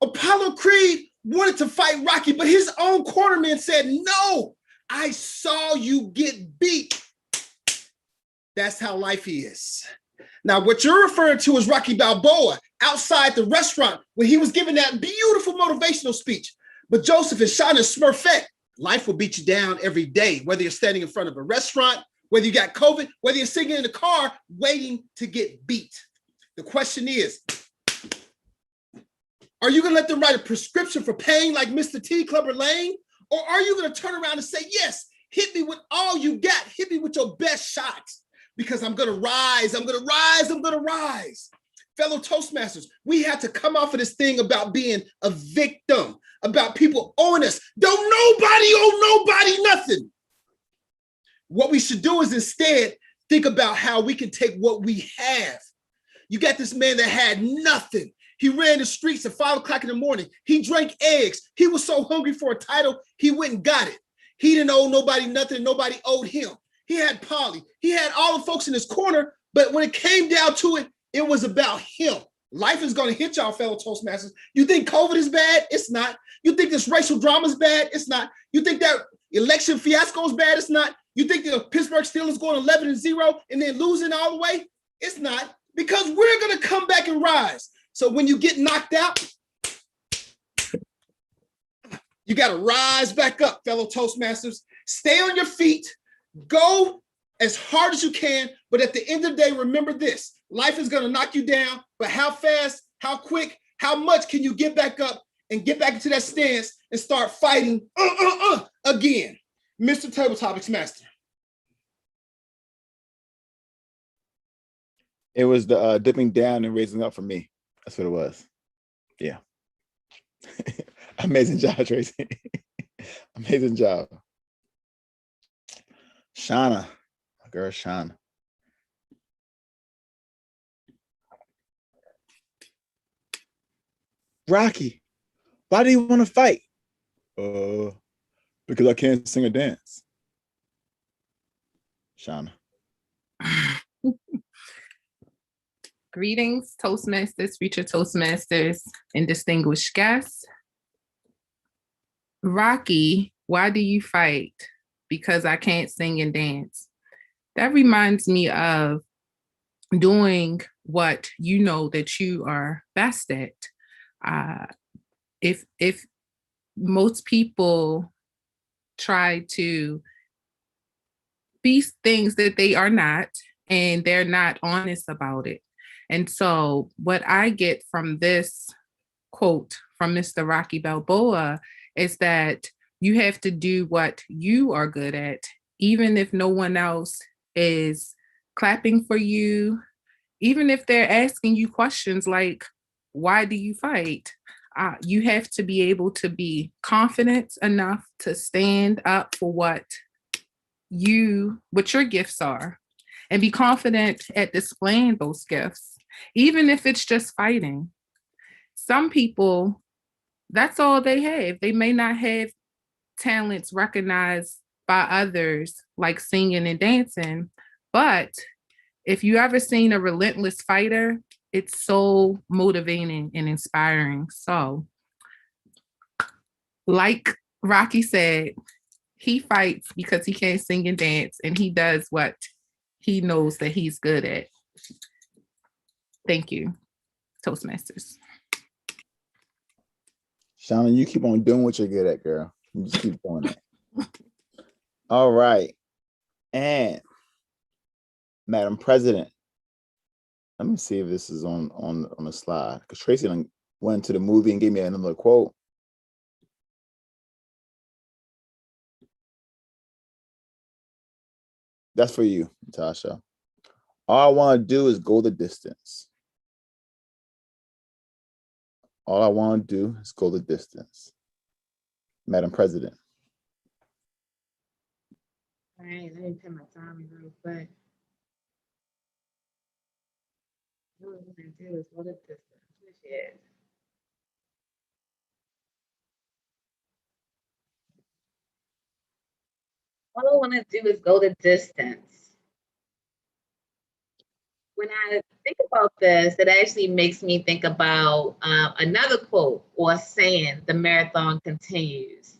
Apollo Creed wanted to fight Rocky, but his own cornerman said, no, I saw you get beat. That's how life is. Now, what you're referring to is Rocky Balboa outside the restaurant when he was giving that beautiful motivational speech. But Joseph is shot in Smurfette. Life will beat you down every day, whether you're standing in front of a restaurant, whether you got COVID, whether you're sitting in the car waiting to get beat. The question is, are you going to let them write a prescription for pain like Mr. T, Clubber Lang? Or are you going to turn around and say, yes, hit me with all you got. Hit me with your best shots because I'm going to rise. I'm going to rise. I'm going to rise. Fellow Toastmasters, we had to come off of this thing about being a victim, about people owing us. Don't nobody owe nobody nothing. What we should do is instead think about how we can take what we have. You got this man that had nothing. He ran the streets at 5 o'clock in the morning. He drank eggs. He was so hungry for a title, he went and got it. He didn't owe nobody nothing. Nobody owed him. He had Polly. He had all the folks in his corner. But when it came down to it, it was about him. Life is going to hit y'all, fellow Toastmasters. You think COVID is bad? It's not. You think this racial drama is bad? It's not. You think that election fiasco is bad? It's not. You think the Pittsburgh Steelers going 11-0 and then losing all the way? It's not. Because we're going to come back and rise. So when you get knocked out, you got to rise back up, fellow Toastmasters. Stay on your feet. Go as hard as you can. But at the end of the day, remember this. Life is going to knock you down. But how fast, how quick, how much can you get back up and get back into that stance and start fighting again? Mr. Table Topics Master. It was the dipping down and raising up for me. That's what it was. Yeah. Amazing job, Tracy. Amazing job. Shauna, my girl Shauna. Rocky, why do you want to fight? Because I can't sing or dance. Shauna. Greetings, Toastmasters, future Toastmasters, and distinguished guests. Rocky, why do you fight? Because I can't sing and dance. That reminds me of doing what you know that you are best at. If most people try to be things that they are not, and they're not honest about it. And so what I get from this quote from Mr. Rocky Balboa is that you have to do what you are good at, even if no one else is clapping for you, even if they're asking you questions like, why do you fight? You have to be able to be confident enough to stand up for what your gifts are, and be confident at displaying those gifts, even if it's just fighting. Some people, that's all they have. They may not have talents recognized by others like singing and dancing, but if you ever seen a relentless fighter, it's so motivating and inspiring. So, like Rocky said, he fights because he can't sing and dance, and he does what he knows that he's good at. Thank you, Toastmasters. Shauna, you keep on doing what you're good at, girl. You just keep doing it. All right. And Madam President, let me see if this is on the slide, because Tracy went to the movie and gave me another quote. That's for you, Natasha. All I want to do is go the distance. All I want to do is go the distance. Madam President. All right, let me put my time real quick. All I want to do is go the distance. Shit. All I want to do is go the distance. When I think about this, it actually makes me think about another quote or saying, the marathon continues.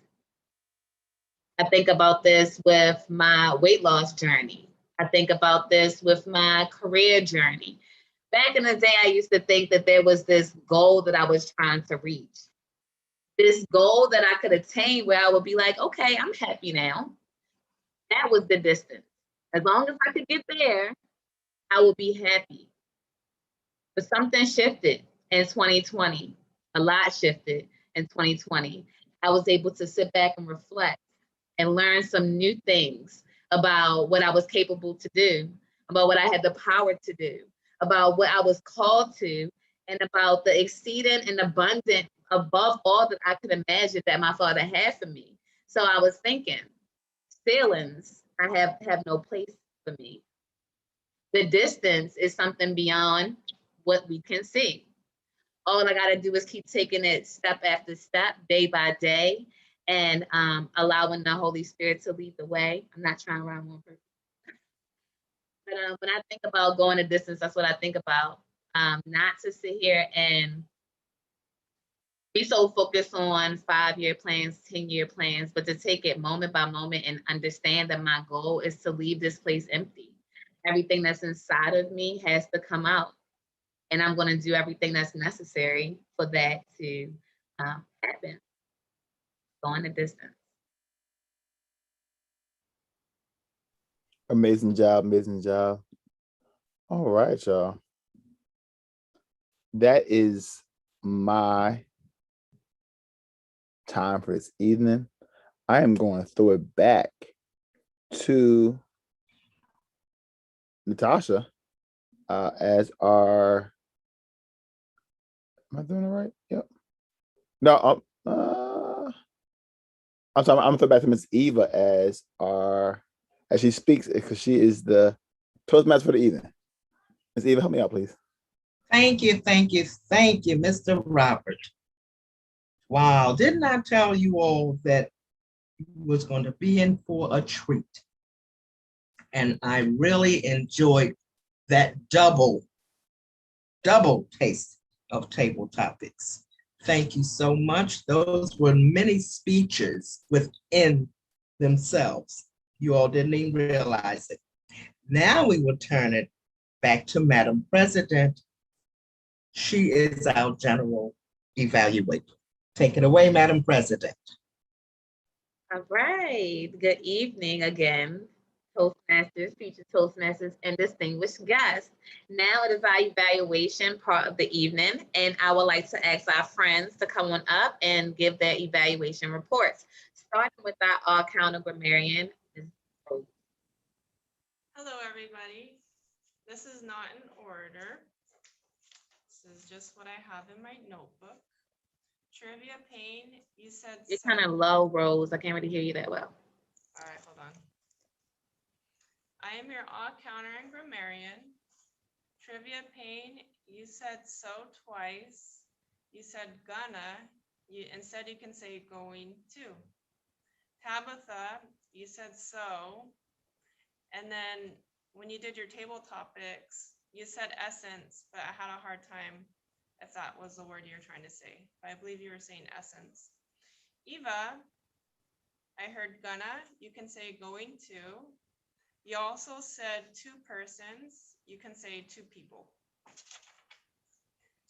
I think about this with my weight loss journey. I think about this with my career journey. Back in the day, I used to think that there was this goal that I was trying to reach. This goal that I could attain where I would be like, okay, I'm happy now. That was the distance. As long as I could get there, I would be happy. But something shifted in 2020. A lot shifted in 2020. I was able to sit back and reflect and learn some new things about what I was capable to do, about what I had the power to do, about what I was called to, and about the exceeding and abundant above all that I could imagine that my Father had for me. So I was thinking, ceilings have no place for me. The distance is something beyond what we can see. All I got to do is keep taking it step after step, day by day, and allowing the Holy Spirit to lead the way. I'm not trying to rhyme one person. But when I think about going the distance, that's what I think about. Not to sit here and be so focused on 5-year plans, 10-year plans, but to take it moment by moment and understand that my goal is to leave this place empty. Everything that's inside of me has to come out. And I'm going to do everything that's necessary for that to happen. Going the distance. Amazing job, amazing job. All right, y'all. That is my time for this evening. I am going to throw it back to Natasha as our. Am I doing it right? Yep. No, I'm sorry. I'm gonna throw it back to Miss Eva as she speaks, because she is the Toastmaster for the evening. Miss Eva, help me out, please. Thank you, Mr. Robert. Wow, didn't I tell you all that you was going to be in for a treat? And I really enjoyed that double taste of table topics. Thank you so much. Those were many speeches within themselves. You all didn't even realize it. Now we will turn it back to Madam President. She is our general evaluator. Take it away, Madam President. All right. Good evening again, Toastmasters, future Toastmasters, and distinguished guests. Now it is our evaluation part of the evening, and I would like to ask our friends to come on up and give their evaluation reports. Starting with our all-counter grammarian. Hello, everybody. This is not in order. This is just what I have in my notebook. Trivia Pain, you said You're kind of low, Rose. I can't really hear you that well. All right, hold on. I am your all-counter and grammarian. Trivia Pain, you said so twice. You said gonna. Instead, you can say going to. Tabitha, you said so. And then when you did your table topics, you said essence, but I had a hard time if that was the word you were trying to say. But I believe you were saying essence. Eva, I heard gonna. You can say going to. You also said two persons. You can say two people.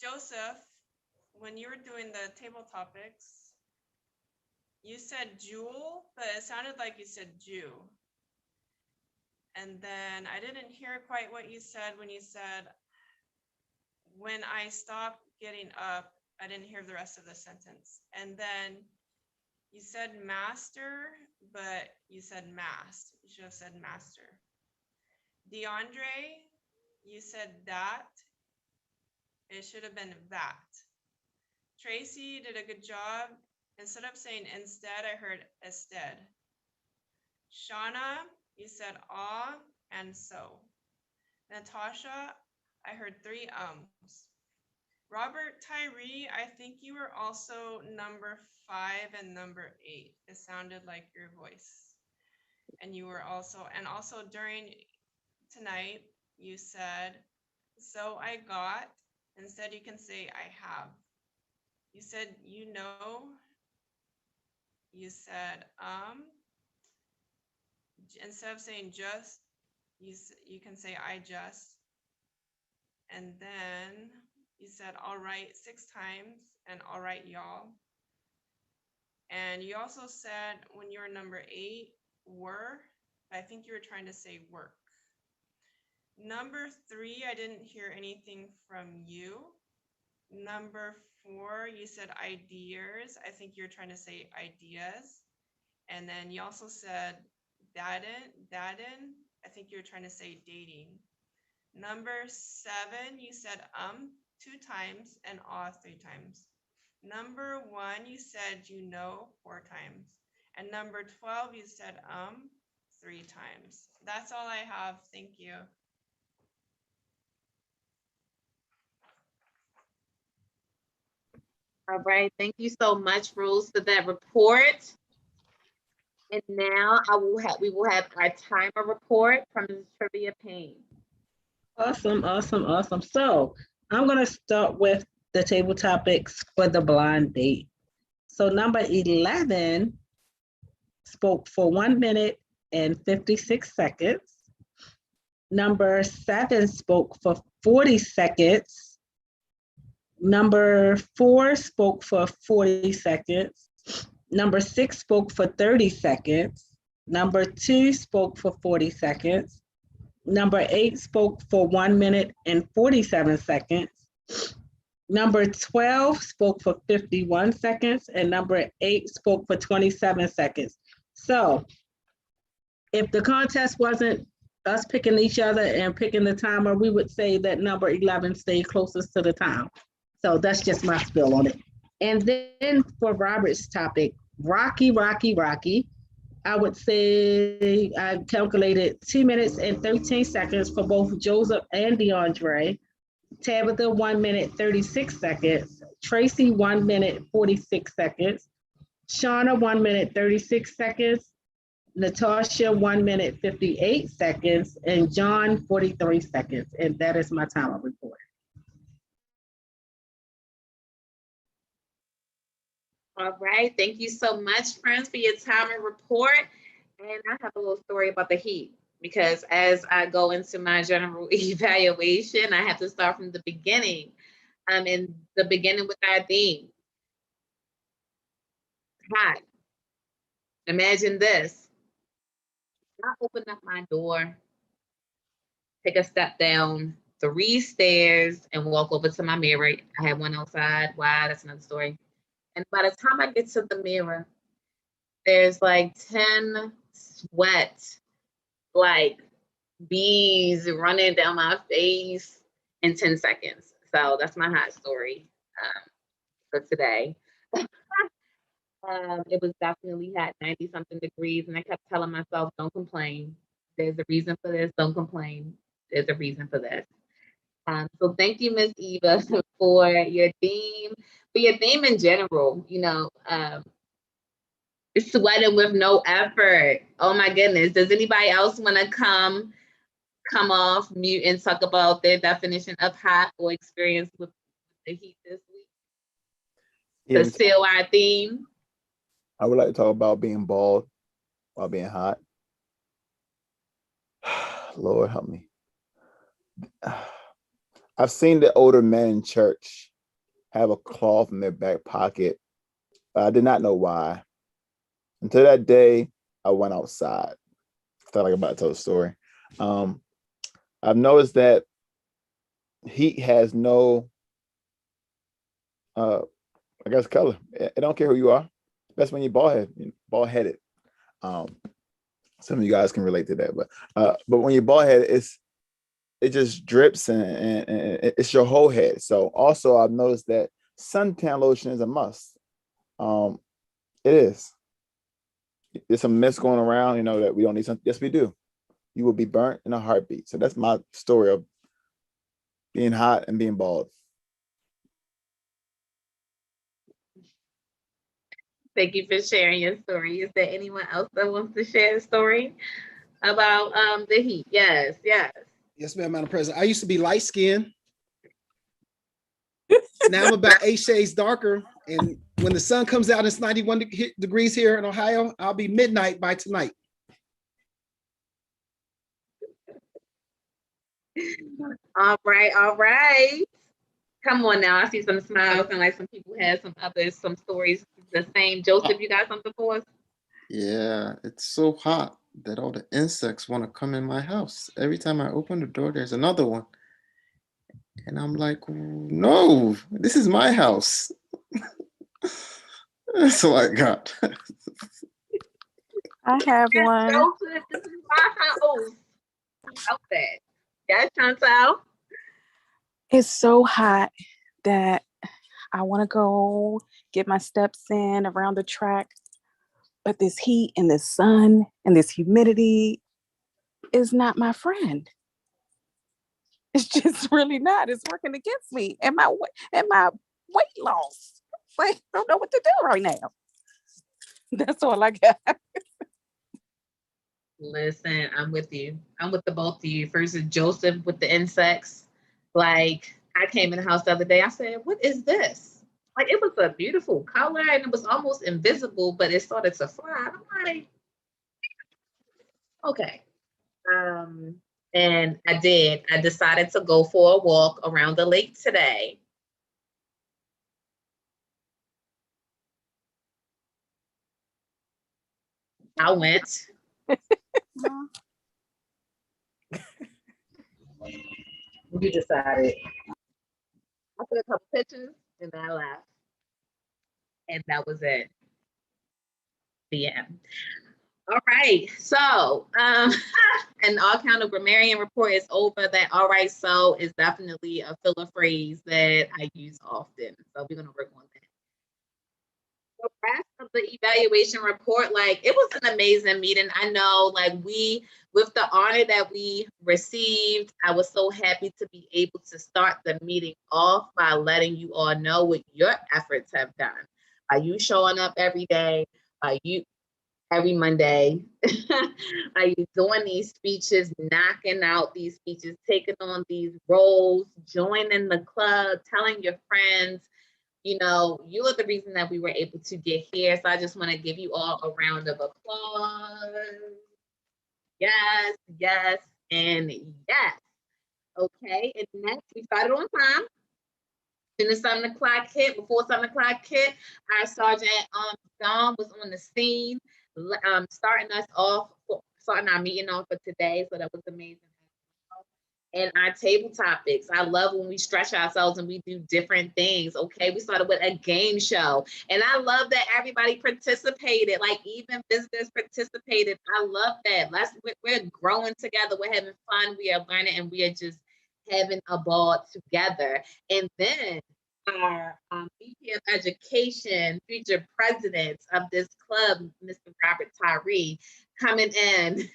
Joseph, when you were doing the table topics, you said jewel, but it sounded like you said Jew. And then I didn't hear quite what you said when you said, when I stopped getting up, I didn't hear the rest of the sentence. And then you said master, but you said mast. You should have said master. DeAndre, you said that. It should have been that. Tracy did a good job. Instead of saying instead, I heard instead. Shauna, you said ah and so. Natasha, I heard 3 ums. Robert Tyree, I think you were also number 5 and number 8. It sounded like your voice. And you were also during tonight, you said, so I got. Instead, you can say I have. You said, you know. You said, instead of saying just, you can say I just. And then you said all right 6 times and all right, y'all. And you also said when you were number 8, were, I think you were trying to say work. Number 3, I didn't hear anything from you. Number 4, you said ideas. I think you're trying to say ideas. And then you also said datin. I think you're trying to say dating. Number 7, you said 2 times and 3 times. Number 1, you said 4 times. And number 12, you said 3 times. That's all I have. Thank you. All right. Thank you so much, Rose, for that report. And now we will have our timer report from Ms. Trivia Payne. Awesome. So I'm going to start with the table topics for the blind date. So number 11 spoke for 1 minute and 56 seconds. Number 7 spoke for 40 seconds. Number 4 spoke for 40 seconds. Number 6 spoke for 30 seconds. Number 2 spoke for 40 seconds. Number 8 spoke for 1 minute and 47 seconds. Number 12 spoke for 51 seconds, and number 8 spoke for 27 seconds. So if the contest wasn't us picking each other and picking the timer, we would say that number 11 stayed closest to the time. So that's just my spill on it. And then for Robert's topic, Rocky, I would say I calculated 2 minutes and 13 seconds for both Joseph and DeAndre. Tabitha, 1 minute, 36 seconds. Tracy, 1 minute, 46 seconds. Shauna, 1 minute, 36 seconds. Natasha, 1 minute, 58 seconds. And John, 43 seconds. And that is my time of report. All right. Thank you so much, friends, for your time and report. And I have a little story about the heat because as I go into my general evaluation, I have to start from the beginning. In the beginning with our theme. Hot. Imagine this. I open up my door, take a step down 3 stairs, and walk over to my mirror. I have one outside. Wow, that's another story. And by the time I get to the mirror, there's like 10 sweat, like bees running down my face in 10 seconds. So that's my hot story for today. It was definitely hot, 90 something degrees, and I kept telling myself, don't complain. There's a reason for this. Don't complain. There's a reason for this. So thank you, Miss Eva, for your theme in general. You know, sweating with no effort. Oh my goodness. Does anybody else want to come off mute and talk about their definition of hot or experience with the heat this week? Yeah, To seal our theme. I would like to talk about being bald while being hot. Lord help me. I've seen the older men in church have a cloth in their back pocket, but I did not know why. Until that day, I went outside. I felt like I'm about to tell a story. I've noticed that heat has no, I guess, color. I don't care who you are. That's when you're bald-headed. Some of you guys can relate to that, but when you're bald-headed, it just drips and it's your whole head. So also I've noticed that suntan lotion is a must. It is. There's some myths going around, you know, that we don't need something. Yes, we do. You will be burnt in a heartbeat. So that's my story of being hot and being bald. Thank you for sharing your story. Is there anyone else that wants to share a story about the heat? Yes, yes. Yes, ma'am, Madam President. I used to be light skinned. Now I'm about 8 shades darker. And when the sun comes out, it's 91 degrees here in Ohio. I'll be midnight by tonight. All right, all right. Come on now. I see some smiles and like some people have some stories the same. Joseph, you got something for us? Yeah, it's so hot that all the insects want to come in my house. Every time I open the door, there's another one. And I'm like, no, this is my house. That's all I got. I have one. Joseph, this is my house. Out that. Yes, Chantal. It's so hot that I want to go get my steps in around the track. But this heat and this sun and this humidity is not my friend. It's just really not. It's working against me and my weight loss. Like, I don't know what to do right now. That's all I got. Listen, I'm with you. I'm with the both of you. First is Joseph with the insects. Like, I came in the house the other day. I said, what is this? Like, it was a beautiful color and it was almost invisible, but it started to fly. I'm like, okay. And I did. I decided to go for a walk around the lake today. I went. You decided. I took a couple pictures and then I left. And that was it. Yeah. All right. So, and our count of grammarian report is over. That all right, so is definitely a filler phrase that I use often. So we're gonna work on the rest of the evaluation report, like it was an amazing meeting. I know, like with the honor that we received, I was so happy to be able to start the meeting off by letting you all know what your efforts have done. By you showing up every day, by you every Monday, are you doing these speeches, knocking out these speeches, taking on these roles, joining the club, telling your friends, you know, you are the reason that we were able to get here. So I just want to give you all a round of applause. Yes, yes, and yes. Okay, and next we started on time. In the 7 o'clock hit, before 7 o'clock hit, our Sergeant Don was on the scene, starting us off, starting our meeting off for today. So that was amazing. And our table topics. I love when we stretch ourselves and we do different things. Okay, we started with a game show, and I love that everybody participated. Like even visitors participated. I love that. We're growing together. We're having fun. We are learning, and we are just having a ball together. And then our VP of Education, future president of this club, Mr. Robert Tyree, coming in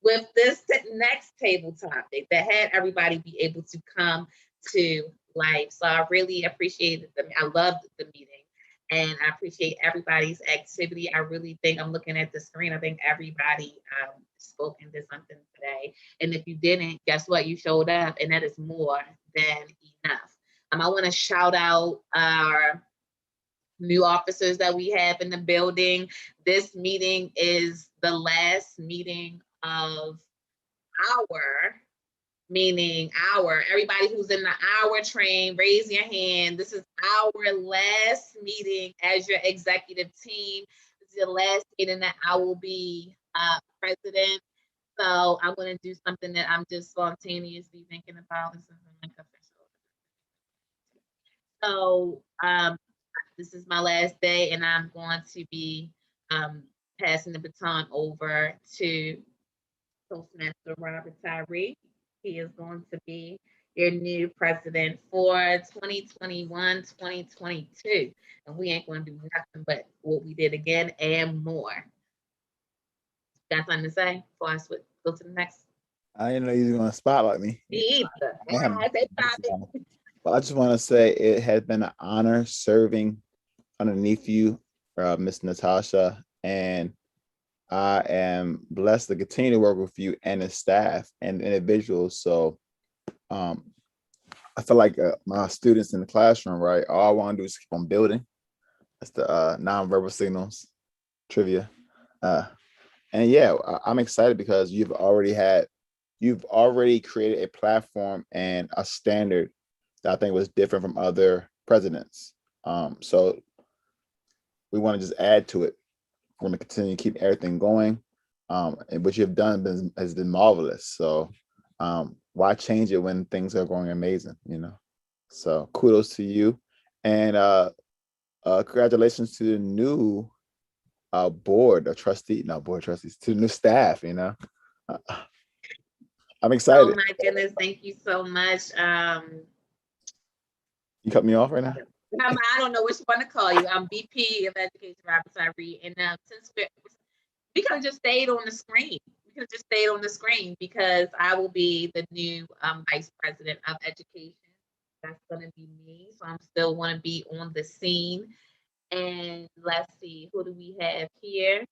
with this next table topic that had everybody be able to come to life. So I really appreciated them. I loved the meeting, and I appreciate everybody's activity. I really think, I'm looking at the screen, I think everybody spoke and did something today. And if you didn't, guess what? You showed up, and that is more than enough. I want to shout out our new officers that we have in the building. This meeting is the last meeting of everybody who's in the hour train, raise your hand. This is our last meeting as your executive team. This is the last meeting that I will be president. So I'm going to do something that I'm just spontaneously thinking about. This isn't like official. So this is my last day, and I'm going to be passing the baton over to Toastmaster Robert Tyree. He is going to be your new president for 2021-2022. And we ain't going to do nothing but what we did again and more. Got something to say before I go to the next? I didn't know you were going to spotlight me. Me either. But I just want to say it has been an honor serving underneath you, Miss Natasha, and I am blessed to continue to work with you and the staff and individuals. So I feel like my students in the classroom, right? All I want to do is keep on building. That's the nonverbal signals trivia. And yeah, I'm excited because you've already created a platform and a standard that I think was different from other presidents. So we want to just add to it. We're going to continue to keep everything going. And what you've done has been marvelous. So why change it when things are going amazing, you know? So kudos to you. And congratulations to the new board of trustees, to the new staff, you know? I'm excited. Oh my goodness, thank you so much. You cut me off right now? I don't know which one to call you. I'm VP of Education, Robert Tyree. And since we could have just stayed on the screen. Because I will be the new Vice President of Education. That's going to be me. So I'm still want to be on the scene. And let's see, who do we have here?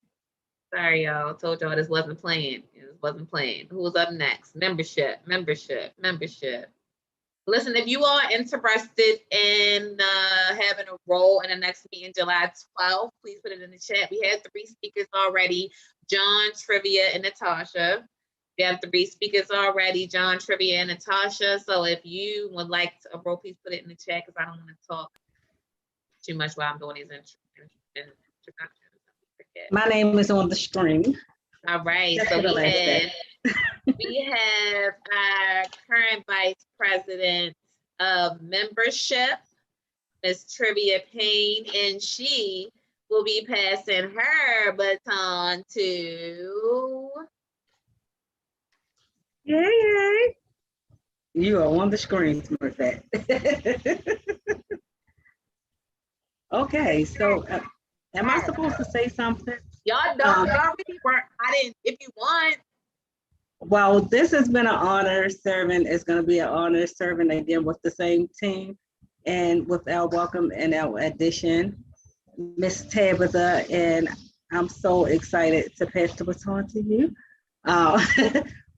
Sorry, y'all. Told y'all this wasn't playing. Who's up next? Membership. Listen, if you are interested in having a role in the next meeting, July 12th, please put it in the chat. We had 3 speakers already, John, Trivia, and Natasha. We have 3 speakers already, John, Trivia, and Natasha. So if you would like a role, please put it in the chat because I don't want to talk too much while I'm doing these introductions. My name is on the screen. All right, so we have our current Vice President of Membership, Miss Trivia Payne, and she will be passing her baton to... Yay! You are on the screen, Smurfette. Okay, so Am I supposed to say something? Y'all don't. Y'all really weren't. I didn't. If you want. Well, this has been an honor serving. It's going to be an honor serving again with the same team and with our welcome and our addition, Miss Tabitha. And I'm so excited to pass the baton to you.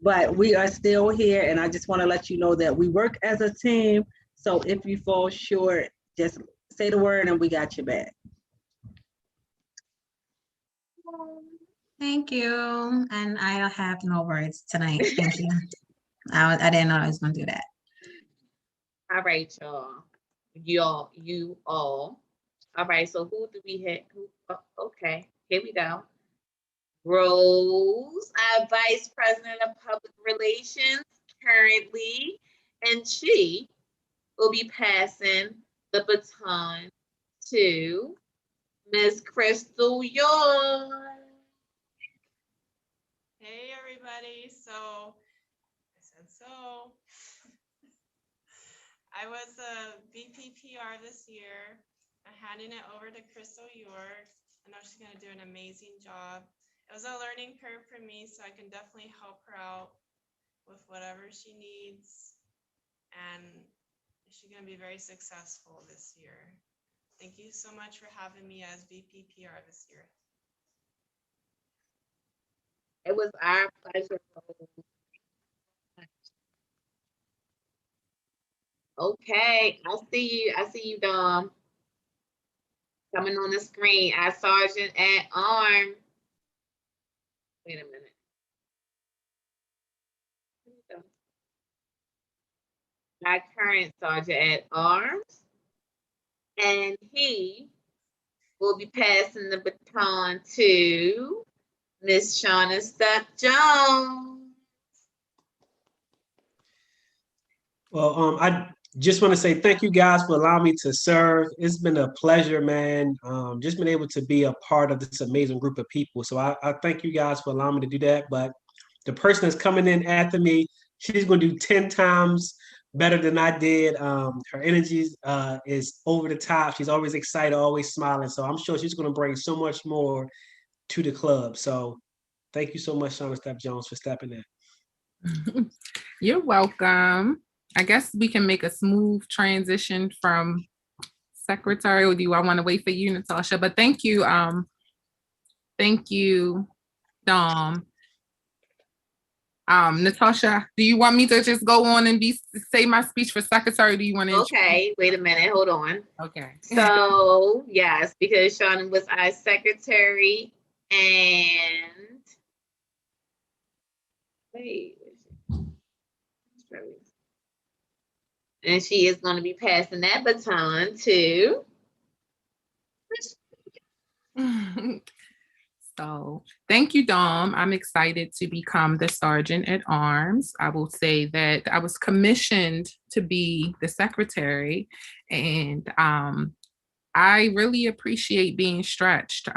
But we are still here, and I just want to let you know that we work as a team. So if you fall short, just say the word and we got your back. Thank you. And I have no words tonight. Thank you. I didn't know I was going to do that. All right, y'all. You all. All right, so who do we have? Okay, here we go. Rose, our Vice President of Public Relations currently, and she will be passing the baton to Miss Crystal York. Hey everybody, so I said so. I was a VPPR this year. I'm handing it over to Crystal York. I know she's gonna do an amazing job. It was a learning curve for me, so I can definitely help her out with whatever she needs. And she's gonna be very successful this year. Thank you so much for having me as VPPR this year. It was our pleasure. Okay, I see you, Dom. Coming on the screen, our Sergeant at Arms. Wait a minute. Our current Sergeant at Arms. And he will be passing the baton to Miss Shauna Stuck-Jones. Well, I just want to say thank you guys for allowing me to serve. It's been a pleasure, man. Just been able to be a part of this amazing group of people. So I thank you guys for allowing me to do that. But the person that's coming in after me, she's going to do 10 times better than I did. Her energy is over the top. She's always excited, always smiling. So I'm sure she's going to bring so much more to the club. So thank you so much, Shauna Stuck-Jones, for stepping in. You're welcome. I guess we can make a smooth transition from secretary, or do I want to wait for you, Natasha? But thank you, Dom. Natasha, do you want me to just go on and say my speech for secretary? Or do you want to? Okay, wait a minute, hold on. Okay. So yes, because Shauna was our secretary, and and she is going to be passing that baton to. So thank you, Dom. I'm excited to become the Sergeant at Arms. I will say that I was commissioned to be the secretary, and I really appreciate being stretched.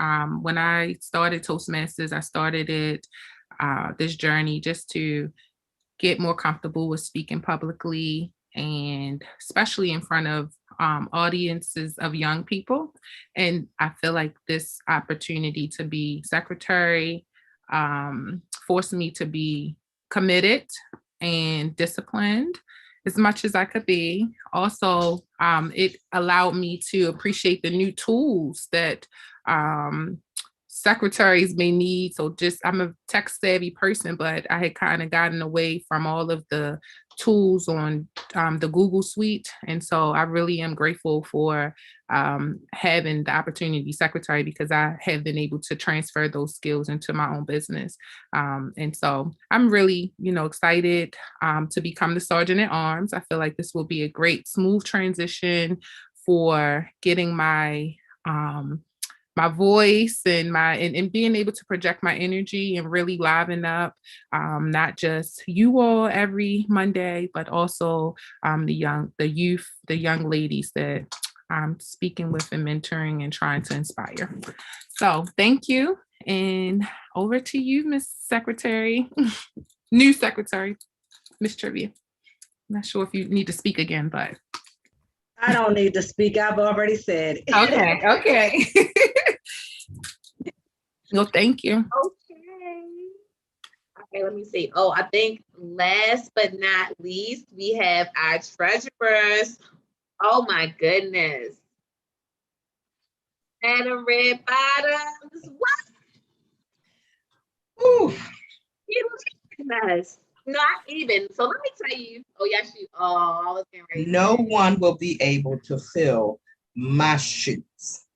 When I started Toastmasters, I started it, this journey just to get more comfortable with speaking publicly, and especially in front of audiences of young people. And I feel like this opportunity to be secretary forced me to be committed and disciplined as much as I could be. Also, it allowed me to appreciate the new tools that secretaries may need. So I'm a tech savvy person, but I had kind of gotten away from all of the tools on the Google suite. And so I really am grateful for having the opportunity to be secretary, because I have been able to transfer those skills into my own business. And so I'm really, excited to become the Sergeant at Arms. I feel like this will be a great smooth transition for getting my voice and being able to project my energy and really liven up not just you all every Monday, but also the youth, the young ladies that I'm speaking with and mentoring and trying to inspire. So thank you. And over to you, Miss Secretary, new Secretary, Miss Trivia. I'm not sure if you need to speak again, but. I don't need to speak. I've already said. Okay. No, thank you. Okay. Okay, let me see. Oh, I think last but not least, we have our treasurers. Oh my goodness. Madam Red Bottoms. What? Ooh, You recognize? Not even. So let me tell you. Oh, yes, you. Oh, I was getting ready to no say. one will be able to fill my shoes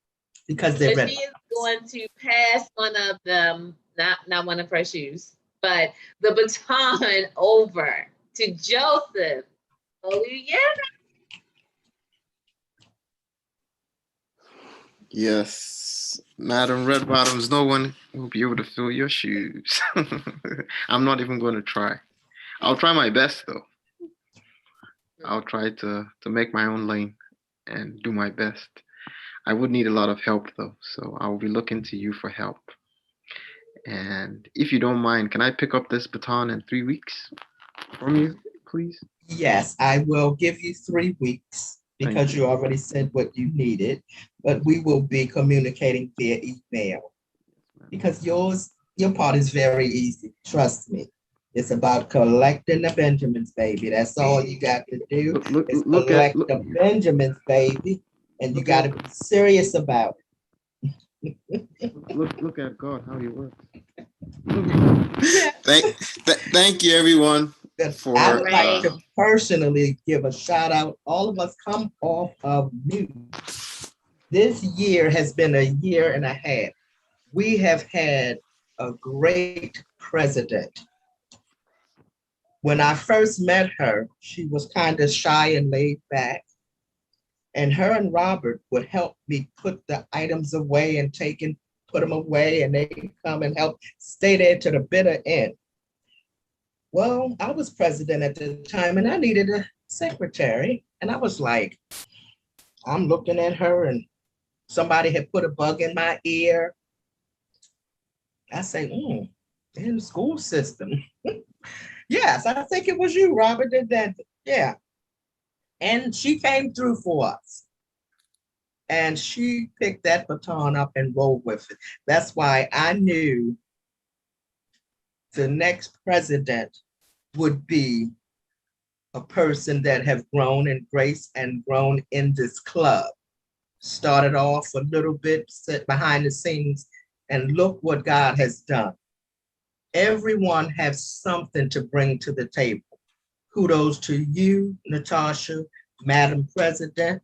because they're But red. she is going to pass one of them, not one of her shoes, but the baton over to Joseph. Oh, yeah. Yes, Madam Red Bottoms, no one will be able to fill your shoes. I'm not even going to try. I'll try my best though. I'll try to make my own lane and do my best. I would need a lot of help though, so I'll be looking to you for help. And if you don't mind, can I pick up this baton in 3 weeks from you, please? Yes, I will give you 3 weeks Thank because you. you already said what you needed, but we will be communicating via email because your part is very easy. Trust me. It's about collecting the Benjamins, baby. That's all you got to do is collect the Benjamins, baby, and you got to be serious about it. Look at God, how he works. Yeah. Thank you, everyone. For I would like to personally give a shout out. All of us come off of mute. This year has been a year and a half. We have had a great president. When I first met her, she was kind of shy and laid back. And her and Robert would help me put the items away and put them away, and they come and help stay there to the bitter end. Well, I was president at the time and I needed a secretary. And I was like, I'm looking at her and somebody had put a bug in my ear. I say, in the school system. Yes, I think it was you, Robert, did that. Yeah. And she came through for us. And she picked that baton up and rolled with it. That's why I knew the next president would be a person that have grown in grace and grown in this club. Started off a little bit, sit behind the scenes, and look what God has done. Everyone has something to bring to the table. Kudos to you, Natasha, Madam President.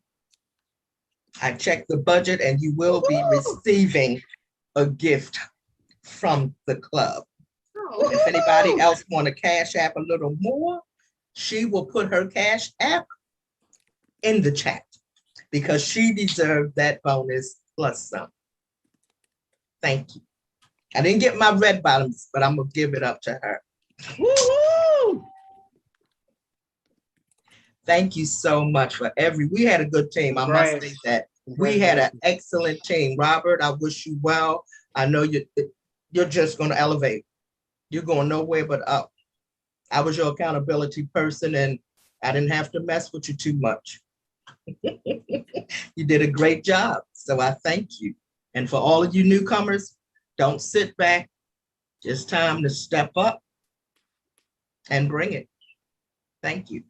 I checked the budget and you will be receiving a gift from the club. If anybody else want to cash app a little more, she will put her cash app in the chat because she deserved that bonus plus some. Thank you. I didn't get my red bottoms, but I'm gonna give it up to her. Woo-hoo! Thank you so much for we had a good team. I must say that. We had an excellent team. Robert, I wish you well. I know you're just gonna elevate. You're going nowhere but up. I was your accountability person and I didn't have to mess with you too much. You did a great job. So I thank you. And for all of you newcomers, don't sit back. It's time to step up and bring it. Thank you.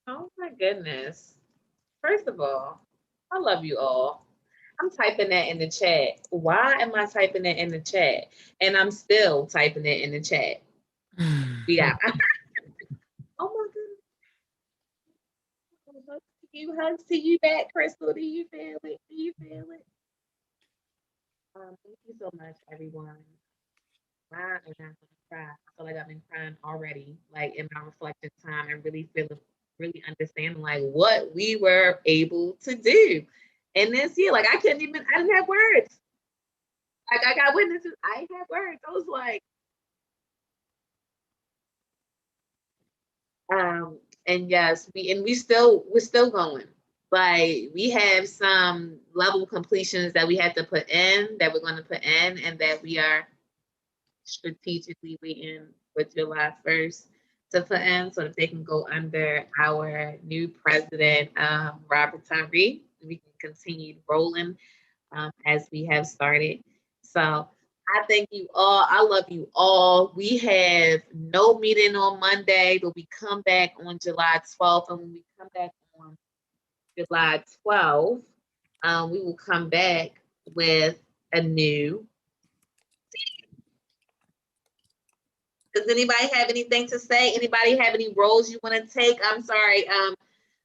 Oh my goodness. First of all, I love you all. I'm typing that in the chat. Why am I typing it in the chat? And I'm still typing it in the chat. Yeah. Oh my goodness. You hugs to you back, Crystal. Do you feel it? Do you feel it? Thank you so much, everyone. I am not gonna cry. I feel like I've been crying already, like in my reflective time, and really understanding like what we were able to do. And this year, like I didn't have words. Like I got witnesses, I didn't have words. I was like, and yes, we're still going. Like we have some level completions that we had to put in, that we're going to put in, and that we are strategically waiting for July 1st to put in so that they can go under our new president, Robert Tyree. we can continue rolling as we have started. So I thank you all. I love you all. We have no meeting on Monday, but we come back on July 12th. And when we come back on July 12th, we will come back with a new. Does anybody have anything to say? Anybody have any roles you want to take? I'm sorry.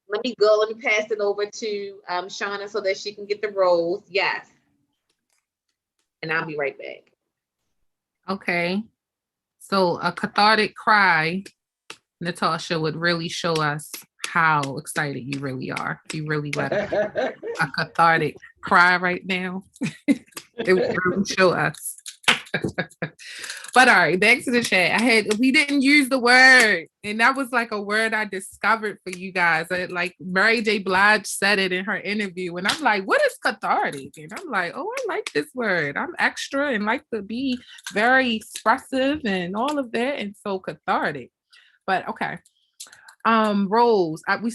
Let me go. Let me pass it over to Shauna so that she can get the roles. Yes. And I'll be right back. Okay. So a cathartic cry, Natasha, would really show us how excited you really are. You really let a cathartic cry right now. It would really show us. But all right, back to the chat. We didn't use the word, and that was like a word I discovered for you guys. Like Mary J. Blige said it in her interview, and I'm like, what is cathartic? And I'm like, oh, I like this word. I'm extra and like to be very expressive and all of that, and so cathartic. But okay. Roles. We